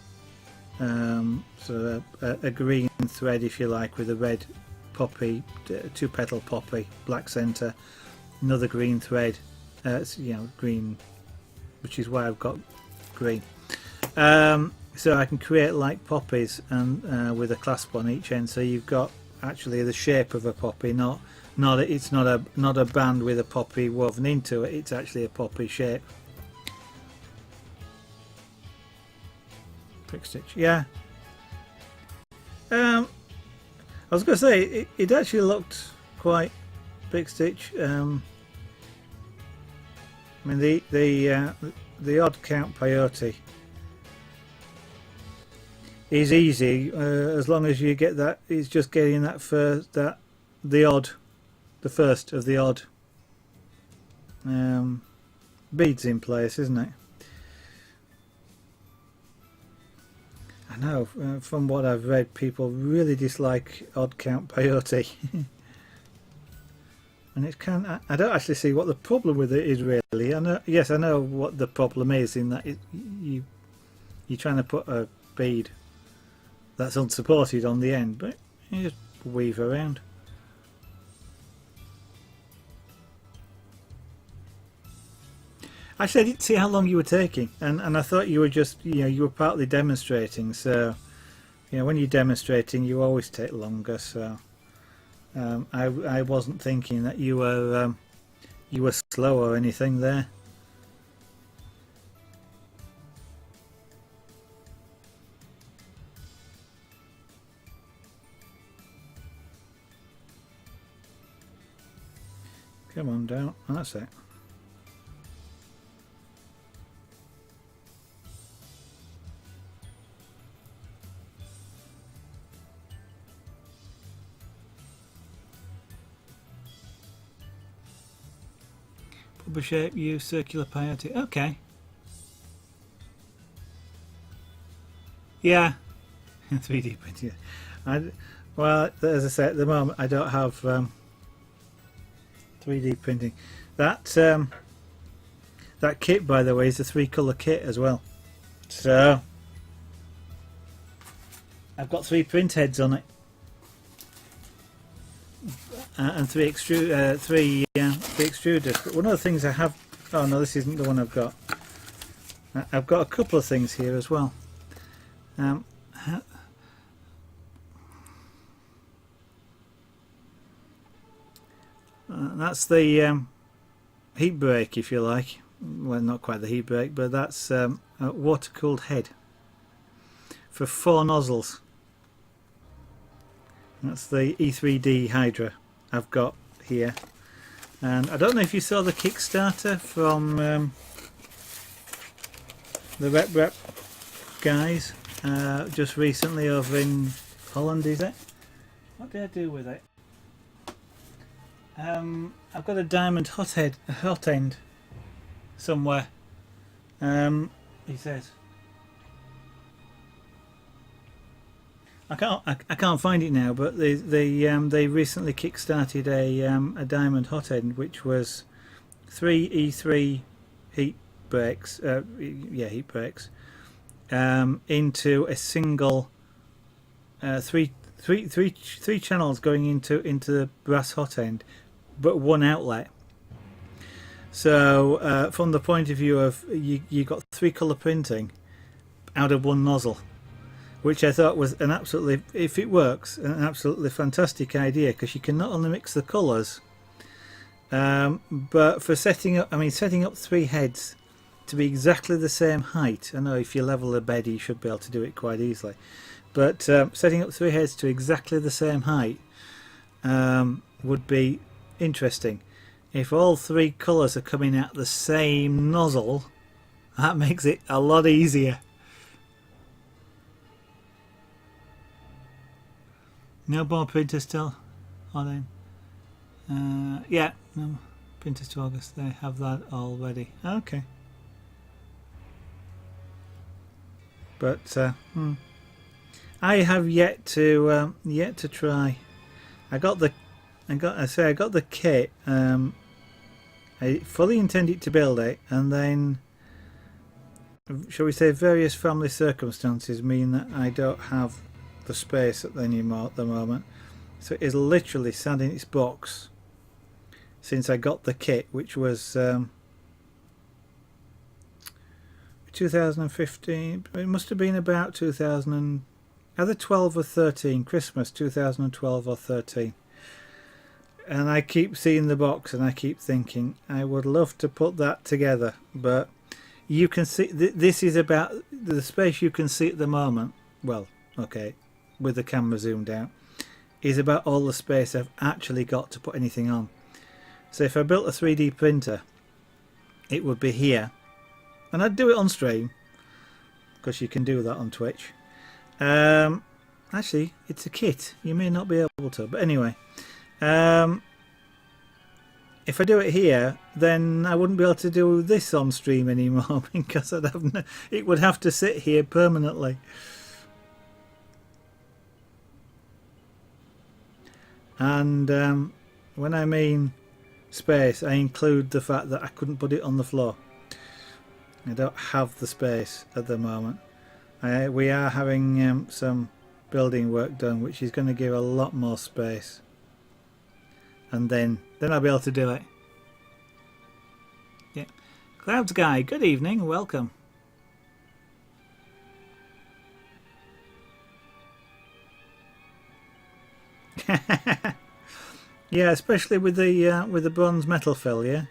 So a green thread, if you like, with a red poppy, 2-petal poppy, black centre, another green thread, green, which is why I've got green. So I can create like poppies, and with a clasp on each end. So you've got actually the shape of a poppy, it's not a band with a poppy woven into it. It's actually a poppy shape. Brick stitch, yeah. I was going to say it actually looked quite brick stitch. I mean the odd count peyote is easy as long as you get that. It's just getting that first, the first of the odd beads in place, isn't it? I know from what I've read, people really dislike odd count peyote. And it can. I don't actually see what the problem with it is really. I know what the problem is, in that you're trying to put a bead that's unsupported on the end, but you just weave around. Actually, I didn't see how long you were taking, and I thought you were just, you were partly demonstrating. So, when you're demonstrating, you always take longer. So, I wasn't thinking that you were slow or anything there. Come on down. That's it. Proper shape, use circular peyote. Okay. Yeah. 3D printing. Well, as I say, at the moment I don't have 3D printing. That kit, by the way, is a 3-colour kit as well. So I've got 3 print heads on it, and 3 extruders. But one of the things I have. Oh no, this isn't the one I've got. I've got a couple of things here as well. That's the heat break, if you like. Well, not quite the heat break, but that's a water-cooled head for 4 nozzles. That's the E3D Hydra I've got here. And I don't know if you saw the Kickstarter from the Rep guys just recently over in Holland, is it? What did I do with it? I've got a diamond hot end somewhere. He says I can't find it now, but they recently kickstarted a diamond hot end, which was 3 E3 heat breaks, heat breaks, into a single three channels going into the brass hot end, but one outlet. So from the point of view of you got 3 colour printing out of one nozzle, which I thought was an absolutely, if it works, an absolutely fantastic idea, because you can not only mix the colours, but for setting up 3 heads to be exactly the same height. I know if you level the bed you should be able to do it quite easily, but setting up 3 heads to exactly the same height would be interesting. If all 3 colours are coming out the same nozzle, that makes it a lot easier. No more printers still on in. Yeah, no printers to August. They have that already. Okay. But I have yet to try. I got the kit. I fully intended to build it, and then, shall we say, various family circumstances mean that I don't have the space at the moment, so it is literally sat in its box since I got the kit, which was 2015. It must have been about 2000, either 12 or 13, Christmas 2012 or 13. And I keep seeing the box and I keep thinking I would love to put that together, but you can see this is about the space you can see at the moment. Well, okay, with the camera zoomed out, is about all the space I've actually got to put anything on. So if I built a 3D printer, it would be here, and I'd do it on stream because you can do that on Twitch. Actually, it's a kit, you may not be able to, but anyway, if I do it here, then I wouldn't be able to do this on stream anymore because it would have to sit here permanently. And when I mean space, I include the fact that I couldn't put it on the floor. I don't have the space at the moment. We are having some building work done, which is going to give a lot more space, and then I'll be able to do it. Yeah, Clouds Guy, good evening, welcome. Yeah, especially with the bronze metal fill, yeah,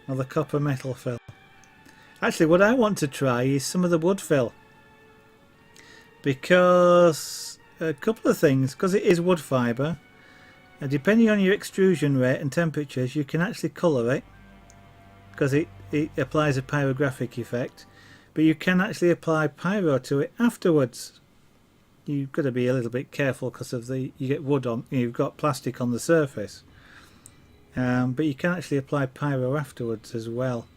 or the copper metal fill. Actually, what I want to try is some of the wood fill, because a couple of things. Because it is wood fibre, depending on your extrusion rate and temperatures, you can actually colour it, because it applies a pyrographic effect, but you can actually apply pyro to it afterwards. You've got to be a little bit careful because of you get wood on, you've got plastic on the surface, but you can actually apply pyro afterwards as well.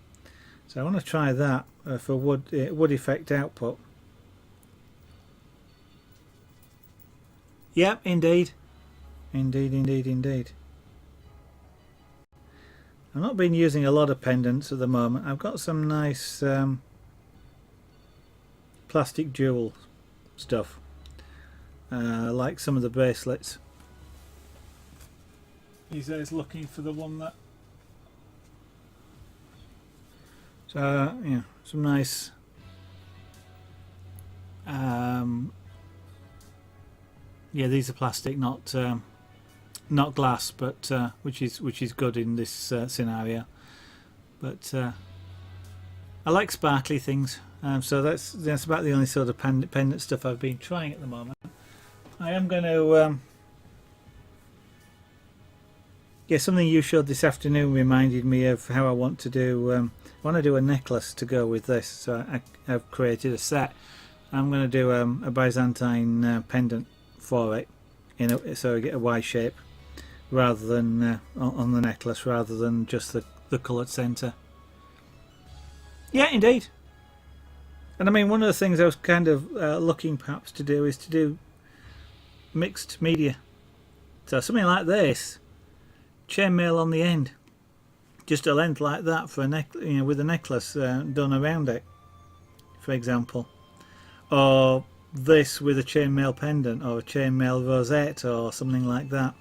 So I want to try that for wood effect output. Yep, indeed. Indeed. I've not been using a lot of pendants at the moment. I've got some nice plastic jewel stuff, like some of the bracelets. He's looking for the one that. So yeah, some nice yeah, these are plastic, not glass, but which is good in this scenario. But I like sparkly things, so that's about the only sort of pendant stuff I've been trying at the moment. I am going to yeah, something you showed this afternoon reminded me of how I want to do. I want to do a necklace to go with this, so I've created a set. I'm going to do a Byzantine pendant for it, so I get a Y shape rather than on the necklace, rather than just the coloured centre. Yeah, indeed. And I mean, one of the things I was kind of looking perhaps to do is to do mixed media. So something like this, chainmail on the end, just a length like that for a with a necklace done around it, for example, or this with a chainmail pendant or a chainmail rosette or something like that.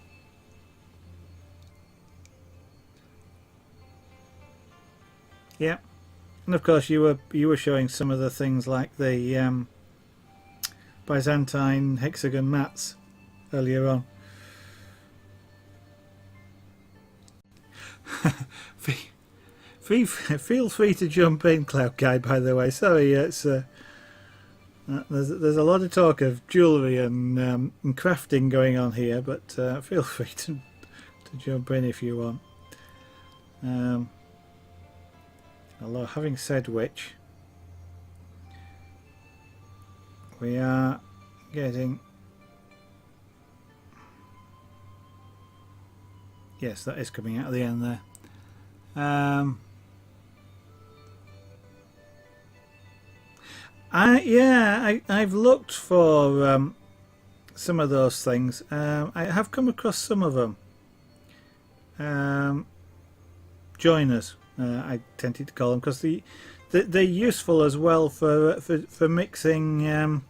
Yeah, and of course you were showing some of the things like the Byzantine hexagon mats earlier on. Feel free to jump in, Cloud Guy. By the way, sorry, it's there's a lot of talk of jewellery and crafting going on here, but feel free to jump in if you want. Although, having said which, we are getting... Yes, that is coming out at the end there. I've looked for some of those things. I have come across some of them. Joiners, I tended to call them, because they're useful as well for mixing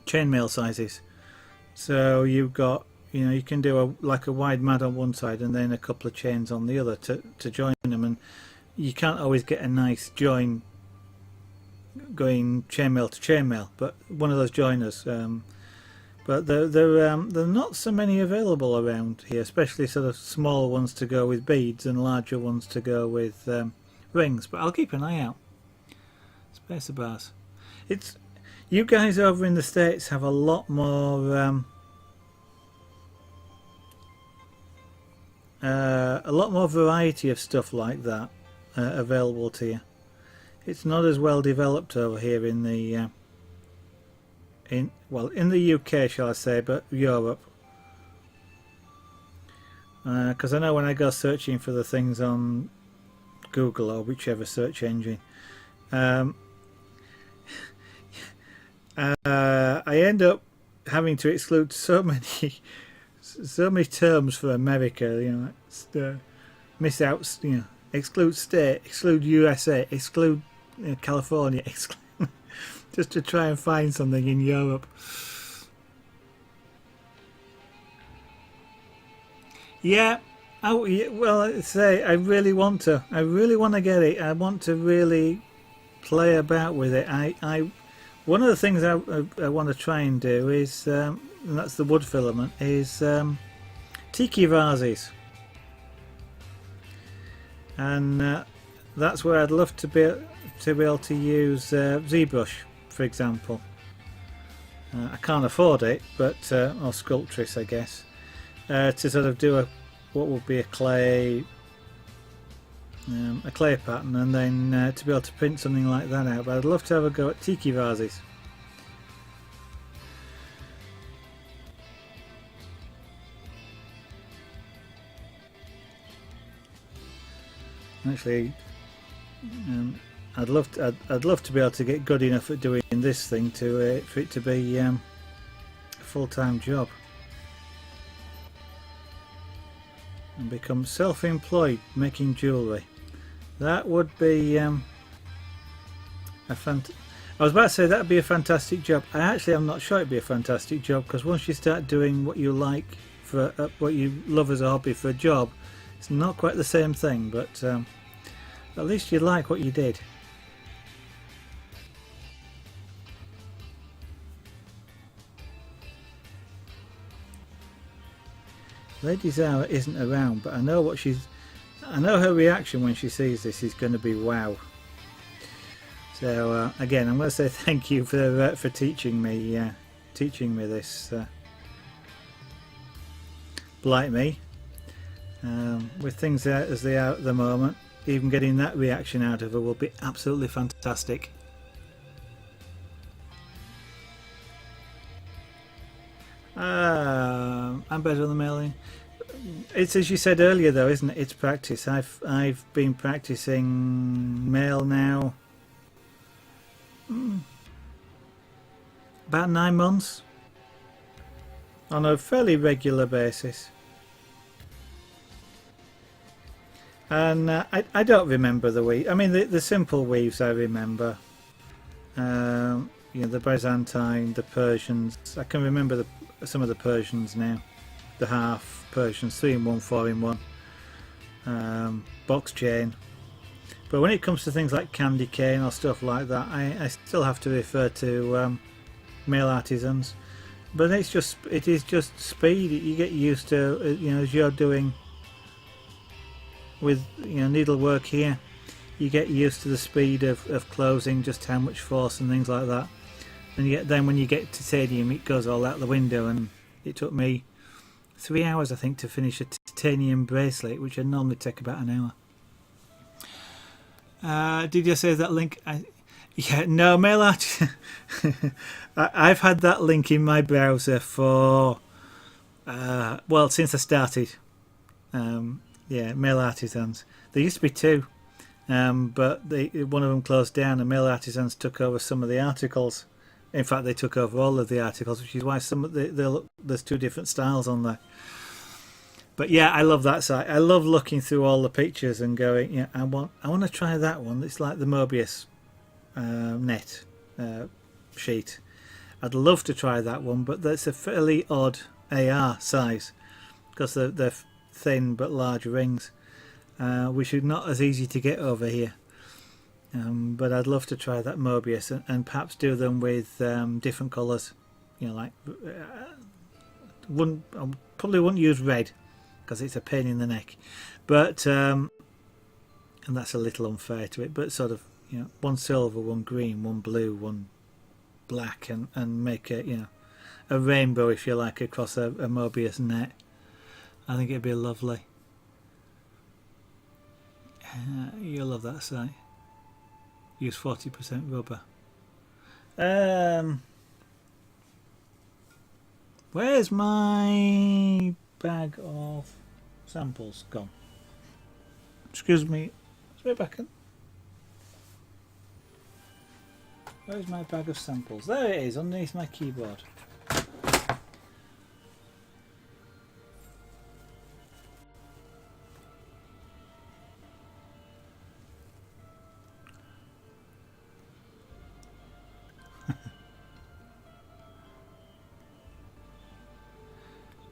chainmail sizes. So you've got, you can do like a wide mad on one side and then a couple of chains on the other to join them, and you can't always get a nice join going chainmail to chainmail, but one of those joiners. But there are not so many available around here, especially sort of smaller ones to go with beads and larger ones to go with rings. But I'll keep an eye out. Spacer bars. You guys over in the States have a lot more variety of stuff like that available to you. It's not as well developed over here in the in the UK, shall I say, but Europe. Because I know when I go searching for the things on Google or whichever search engine, I end up having to exclude so many terms for America. Miss out. Exclude state, exclude USA, exclude California, just to try and find something in Europe. Yeah. Oh, yeah. Well, I really want to get it. I want to really play about with it. One of the things I want to try and do is, and that's the wood filament, is tiki vases. And that's where I'd love to be able to use ZBrush, for example. I can't afford it, but or Sculptress, I guess, to sort of do what would be a clay pattern, and then to be able to print something like that out. But I'd love to have a go at tiki vases. Actually, I'd love to be able to get good enough at doing this thing for it to be a full-time job and become self-employed making jewellery. That would be I was about to say that'd be a fantastic job. I'm not sure it'd be a fantastic job, because once you start doing what you like for what you love as a hobby for a job, it's not quite the same thing, but at least you like what you did. Lady Zara isn't around, but I know her reaction when she sees this is going to be wow. So again, I'm going to say thank you for teaching me this. Like me. With things as they are at the moment, even getting that reaction out of her will be absolutely fantastic. I'm better on the mailing. It's as you said earlier, though, isn't it? It's practice. I've been practicing mail now about 9 months on a fairly regular basis. And I don't remember the weave. I mean, the simple weaves I remember. You know, the Byzantine, the Persians. I can remember some of the Persians now. The half Persians, 3-in-1, 4-in-1, box chain. But when it comes to things like candy cane or stuff like that, I still have to refer to male artisans. But it is just speed. You get used to, you know, as you're doing with, you know, needlework here, you get used to the speed of closing, just how much force and things like that. And then when you get to titanium, it goes all out the window. And it took me 3 hours, I think, to finish a titanium bracelet, which would normally take about an hour. Did you say that link? Yeah, no, mail art. I've had that link in my browser for well, since I started. Yeah, mail artisans. There used to be 2, but one of them closed down, and mail artisans took over some of the articles. In fact, they took over all of the articles, which is why there's 2 different styles on there. But yeah, I love that site. I love looking through all the pictures and going, yeah, I want to try that one. It's like the Mobius net sheet. I'd love to try that one, but that's a fairly odd AR size because they're thin but large rings, which are not as easy to get over here. But I'd love to try that Mobius and perhaps do them with different colours. You know, like I probably wouldn't use red because it's a pain in the neck, but and that's a little unfair to it. But sort of, you know, 1 silver, 1 green, 1 blue, 1 black, and make a rainbow, if you like, across a Mobius net. I think it'd be lovely. You'll love that site. Use 40% rubber. Where's my bag of samples gone? Excuse me. It's way back in. Where's my bag of samples? There it is, underneath my keyboard.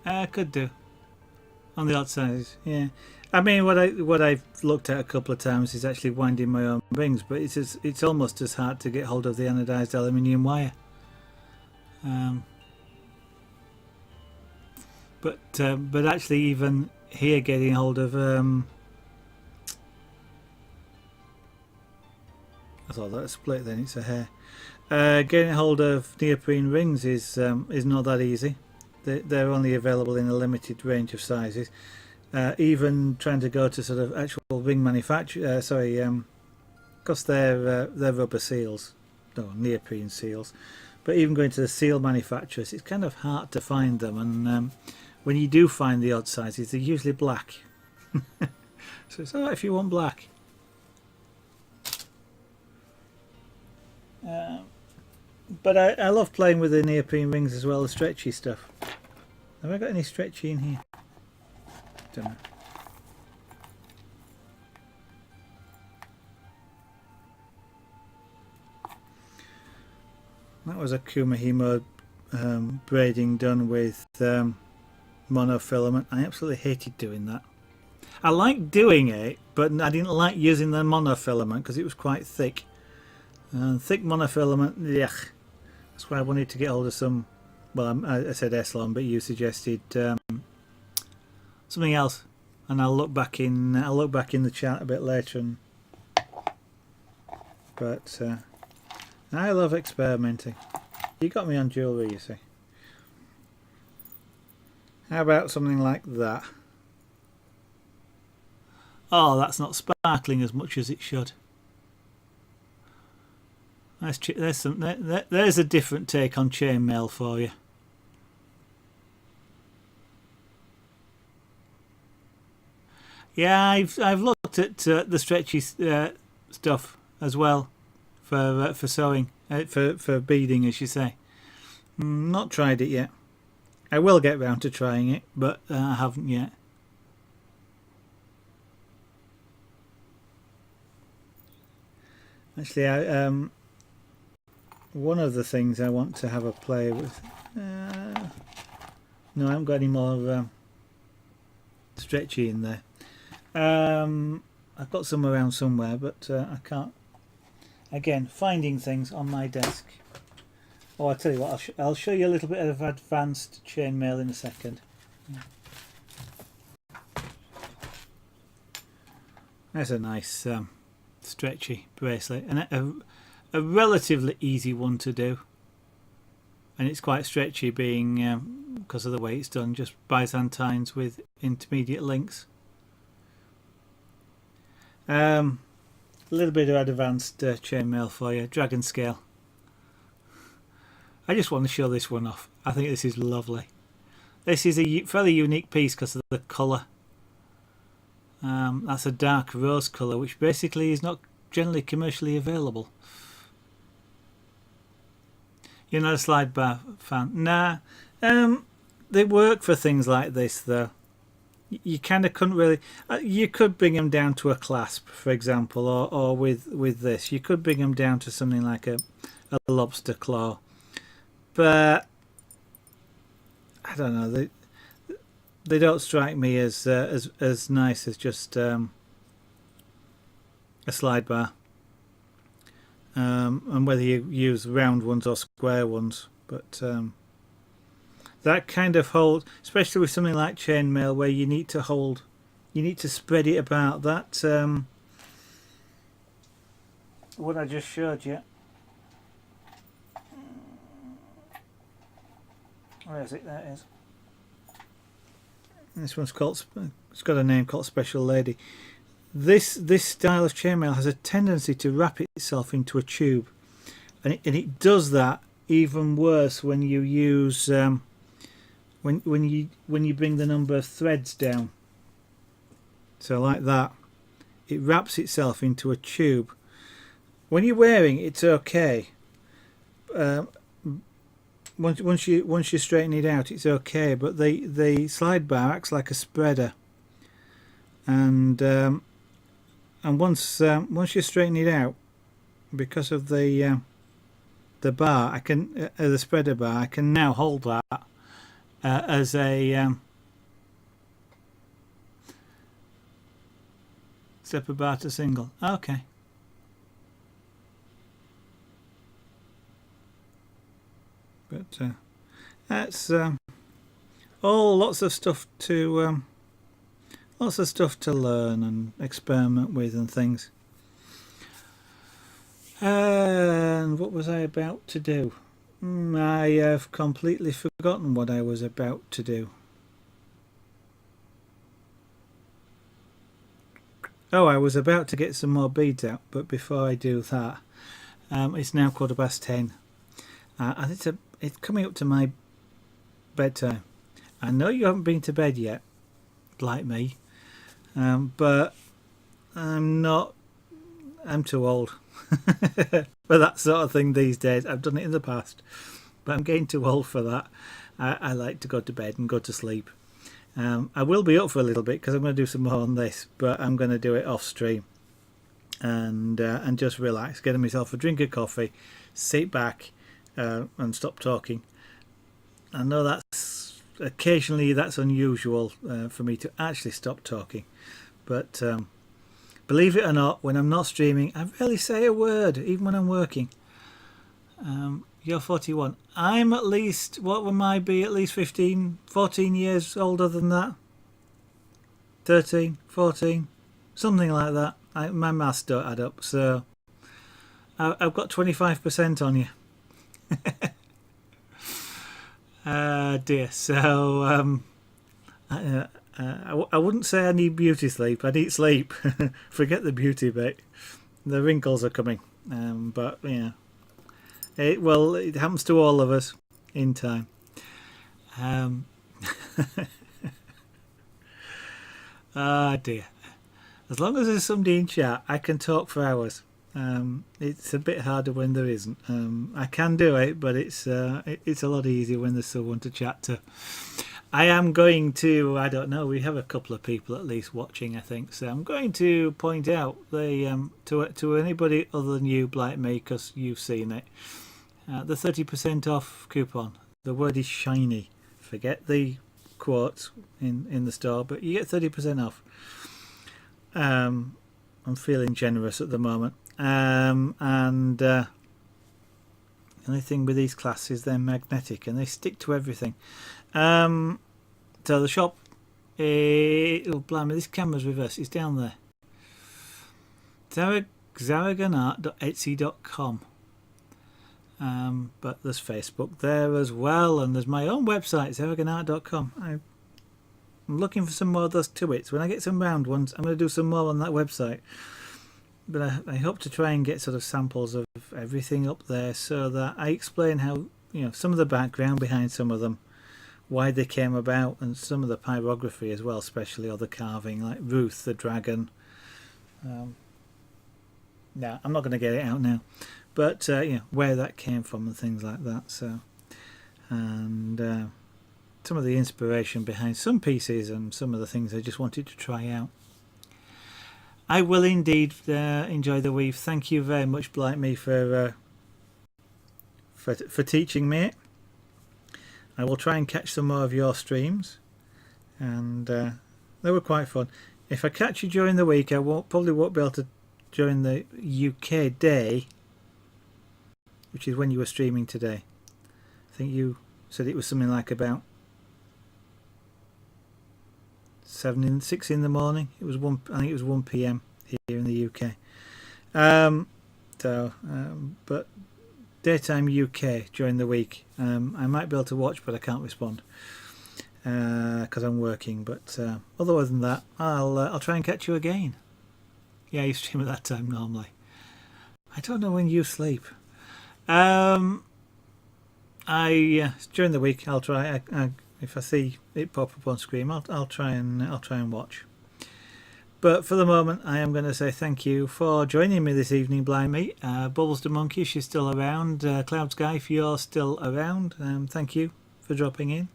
I could do on the outside, yeah. I mean, what I've looked at a couple of times is actually winding my own rings, but it's almost as hard to get hold of the anodized aluminium wire. But actually, even here, getting hold of I thought that was split. Then it's a hair. Getting hold of neoprene rings is not that easy. They're only available in a limited range of sizes. Even trying to go to sort of actual ring manufacturer, because they're rubber seals, no, neoprene seals. But even going to the seal manufacturers, it's kind of hard to find them. And when you do find the odd sizes, they're usually black. So it's alright if you want black. But I love playing with the neoprene rings as well, the stretchy stuff. Have I got any stretchy in here? Don't know. That was a Kumihimo braiding done with monofilament. I absolutely hated doing that. I liked doing it, but I didn't like using the monofilament because it was quite thick. Thick monofilament, yuck. That's why I wanted to get hold of some. Well, I said Eslon, but you suggested something else, and I'll look back in the chat a bit later. But I love experimenting. You got me on jewellery, you see. How about something like that? Oh, that's not sparkling as much as it should. There's a different take on chainmail for you. Yeah, I've looked at the stretchy stuff as well for sewing, for beading, as you say. Not tried it yet. I will get round to trying it, but I haven't yet. Actually, one of the things I want to have a play with. No, I haven't got any more stretchy in there. I've got some around somewhere, but I can't. Again, finding things on my desk. Oh, I'll tell you what, I'll show you a little bit of advanced chainmail in a second. There's a nice stretchy bracelet, and a relatively easy one to do. And it's quite stretchy, being because of the way it's done, just Byzantines with intermediate links. A little bit of advanced chainmail for you, dragon scale. I just want to show this one off. I think this is lovely. This is a fairly unique piece because of the colour. That's a dark rose colour, which basically is not generally commercially available. You're not a slide bar fan? Nah. They work for things like this, though. You kind of couldn't really. You could bring them down to a clasp, for example, or with this, you could bring them down to something like a lobster claw. But I don't know. They don't strike me as nice as just a slide bar. And whether you use round ones or square ones, but that kind of hold, especially with something like chainmail where you need to spread it about. That what I just showed you. Where is it? There it is. This one's called. It's got a name called Special Lady. This style of chainmail has a tendency to wrap itself into a tube, and it does that even worse when you use when you bring the number of threads down. So like that, it wraps itself into a tube. When you're wearing it, it's okay. Once you straighten it out, it's okay. But the slide bar acts like a spreader, and once you straighten it out, because of the bar, the spreader bar, I can now hold that as a separate bar to single. Okay. But that's all lots of stuff to learn and experiment with and things. And what was I about to do? I have completely forgotten what I was about to do. Oh, I was about to get some more beads out, but before I do that, it's now 10:15. And it's coming up to my bedtime. I know you haven't been to bed yet, like me, but I'm too old for that sort of thing these days. I've done it in the past, but I'm getting too old for that. I like to go to bed and go to sleep. I will be up for a little bit because I'm going to do some more on this, but I'm going to do it off stream and just relax, getting myself a drink of coffee, sit back and stop talking. I know that's occasionally unusual for me to actually stop talking, but believe it or not, when I'm not streaming, I rarely say a word, even when I'm working. You're 41. I'm at least, what would I be, at least 15, 14 years older than that? 13, 14, something like that. My maths don't add up, so I've got 25% on you. Dear. So I wouldn't say I need beauty sleep. I need sleep. Forget the beauty bit. The wrinkles are coming. But yeah, it happens to all of us in time. Ah dear. As long as there's somebody in chat, I can talk for hours. It's a bit harder when there isn't. I can do it, but it's a lot easier when there's someone to chat to. I am going to, I don't know, we have a couple of people at least watching, I think, so I'm going to point out the to anybody other than you, like me, because you've seen it, the 30% off coupon. The word is shiny. Forget the quotes in the store, but you get 30% off. I'm feeling generous at the moment. And the only thing with these classes, they're magnetic and they stick to everything. So the shop, oh blimey, this camera's reversed, it's down there. Zaraganart.etsy.com. But there's Facebook there as well, and there's my own website, zaraganart.com. I'm looking for some more of those tuits. When I get some round ones, I'm going to do some more on that website. But I hope to try and get sort of samples of everything up there so that I explain how, some of the background behind some of them, why they came about, and some of the pyrography as well, especially, or the carving, like Ruth the dragon. No, I'm not going to get it out now, but where that came from and things like that. So, and some of the inspiration behind some pieces and some of the things I just wanted to try out. I will indeed enjoy the weave. Thank you very much, Blight Me, for teaching me it. I will try and catch some more of your streams, and they were quite fun. If I catch you during the week, I probably won't be able to during the UK day, which is when you were streaming today. I think you said it was something like about 6 in the morning. It was 1. I think it was 1 p.m. here in the UK. But daytime UK during the week, I might be able to watch, but I can't respond because I'm working. But other than that, I'll try and catch you again. Yeah, you stream at that time normally. I don't know when you sleep. During the week I'll try. If I see it pop up on screen, I'll try and watch. But for the moment, I am going to say thank you for joining me this evening, Blind Me. Bubbles the Monkey, she's still around. Cloud Sky, if you're still around, thank you for dropping in.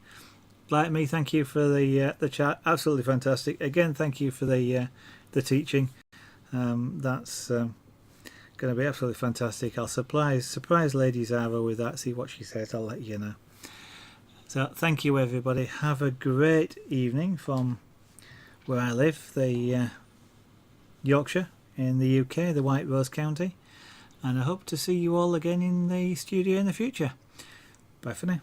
Blind Me, thank you for the chat. Absolutely fantastic. Again, thank you for the teaching. That's going to be absolutely fantastic. I'll surprise Lady Zara with that. See what she says. I'll let you know. So thank you, everybody. Have a great evening from where I live, the Yorkshire in the UK, the White Rose County, and I hope to see you all again in the studio in the future. Bye for now.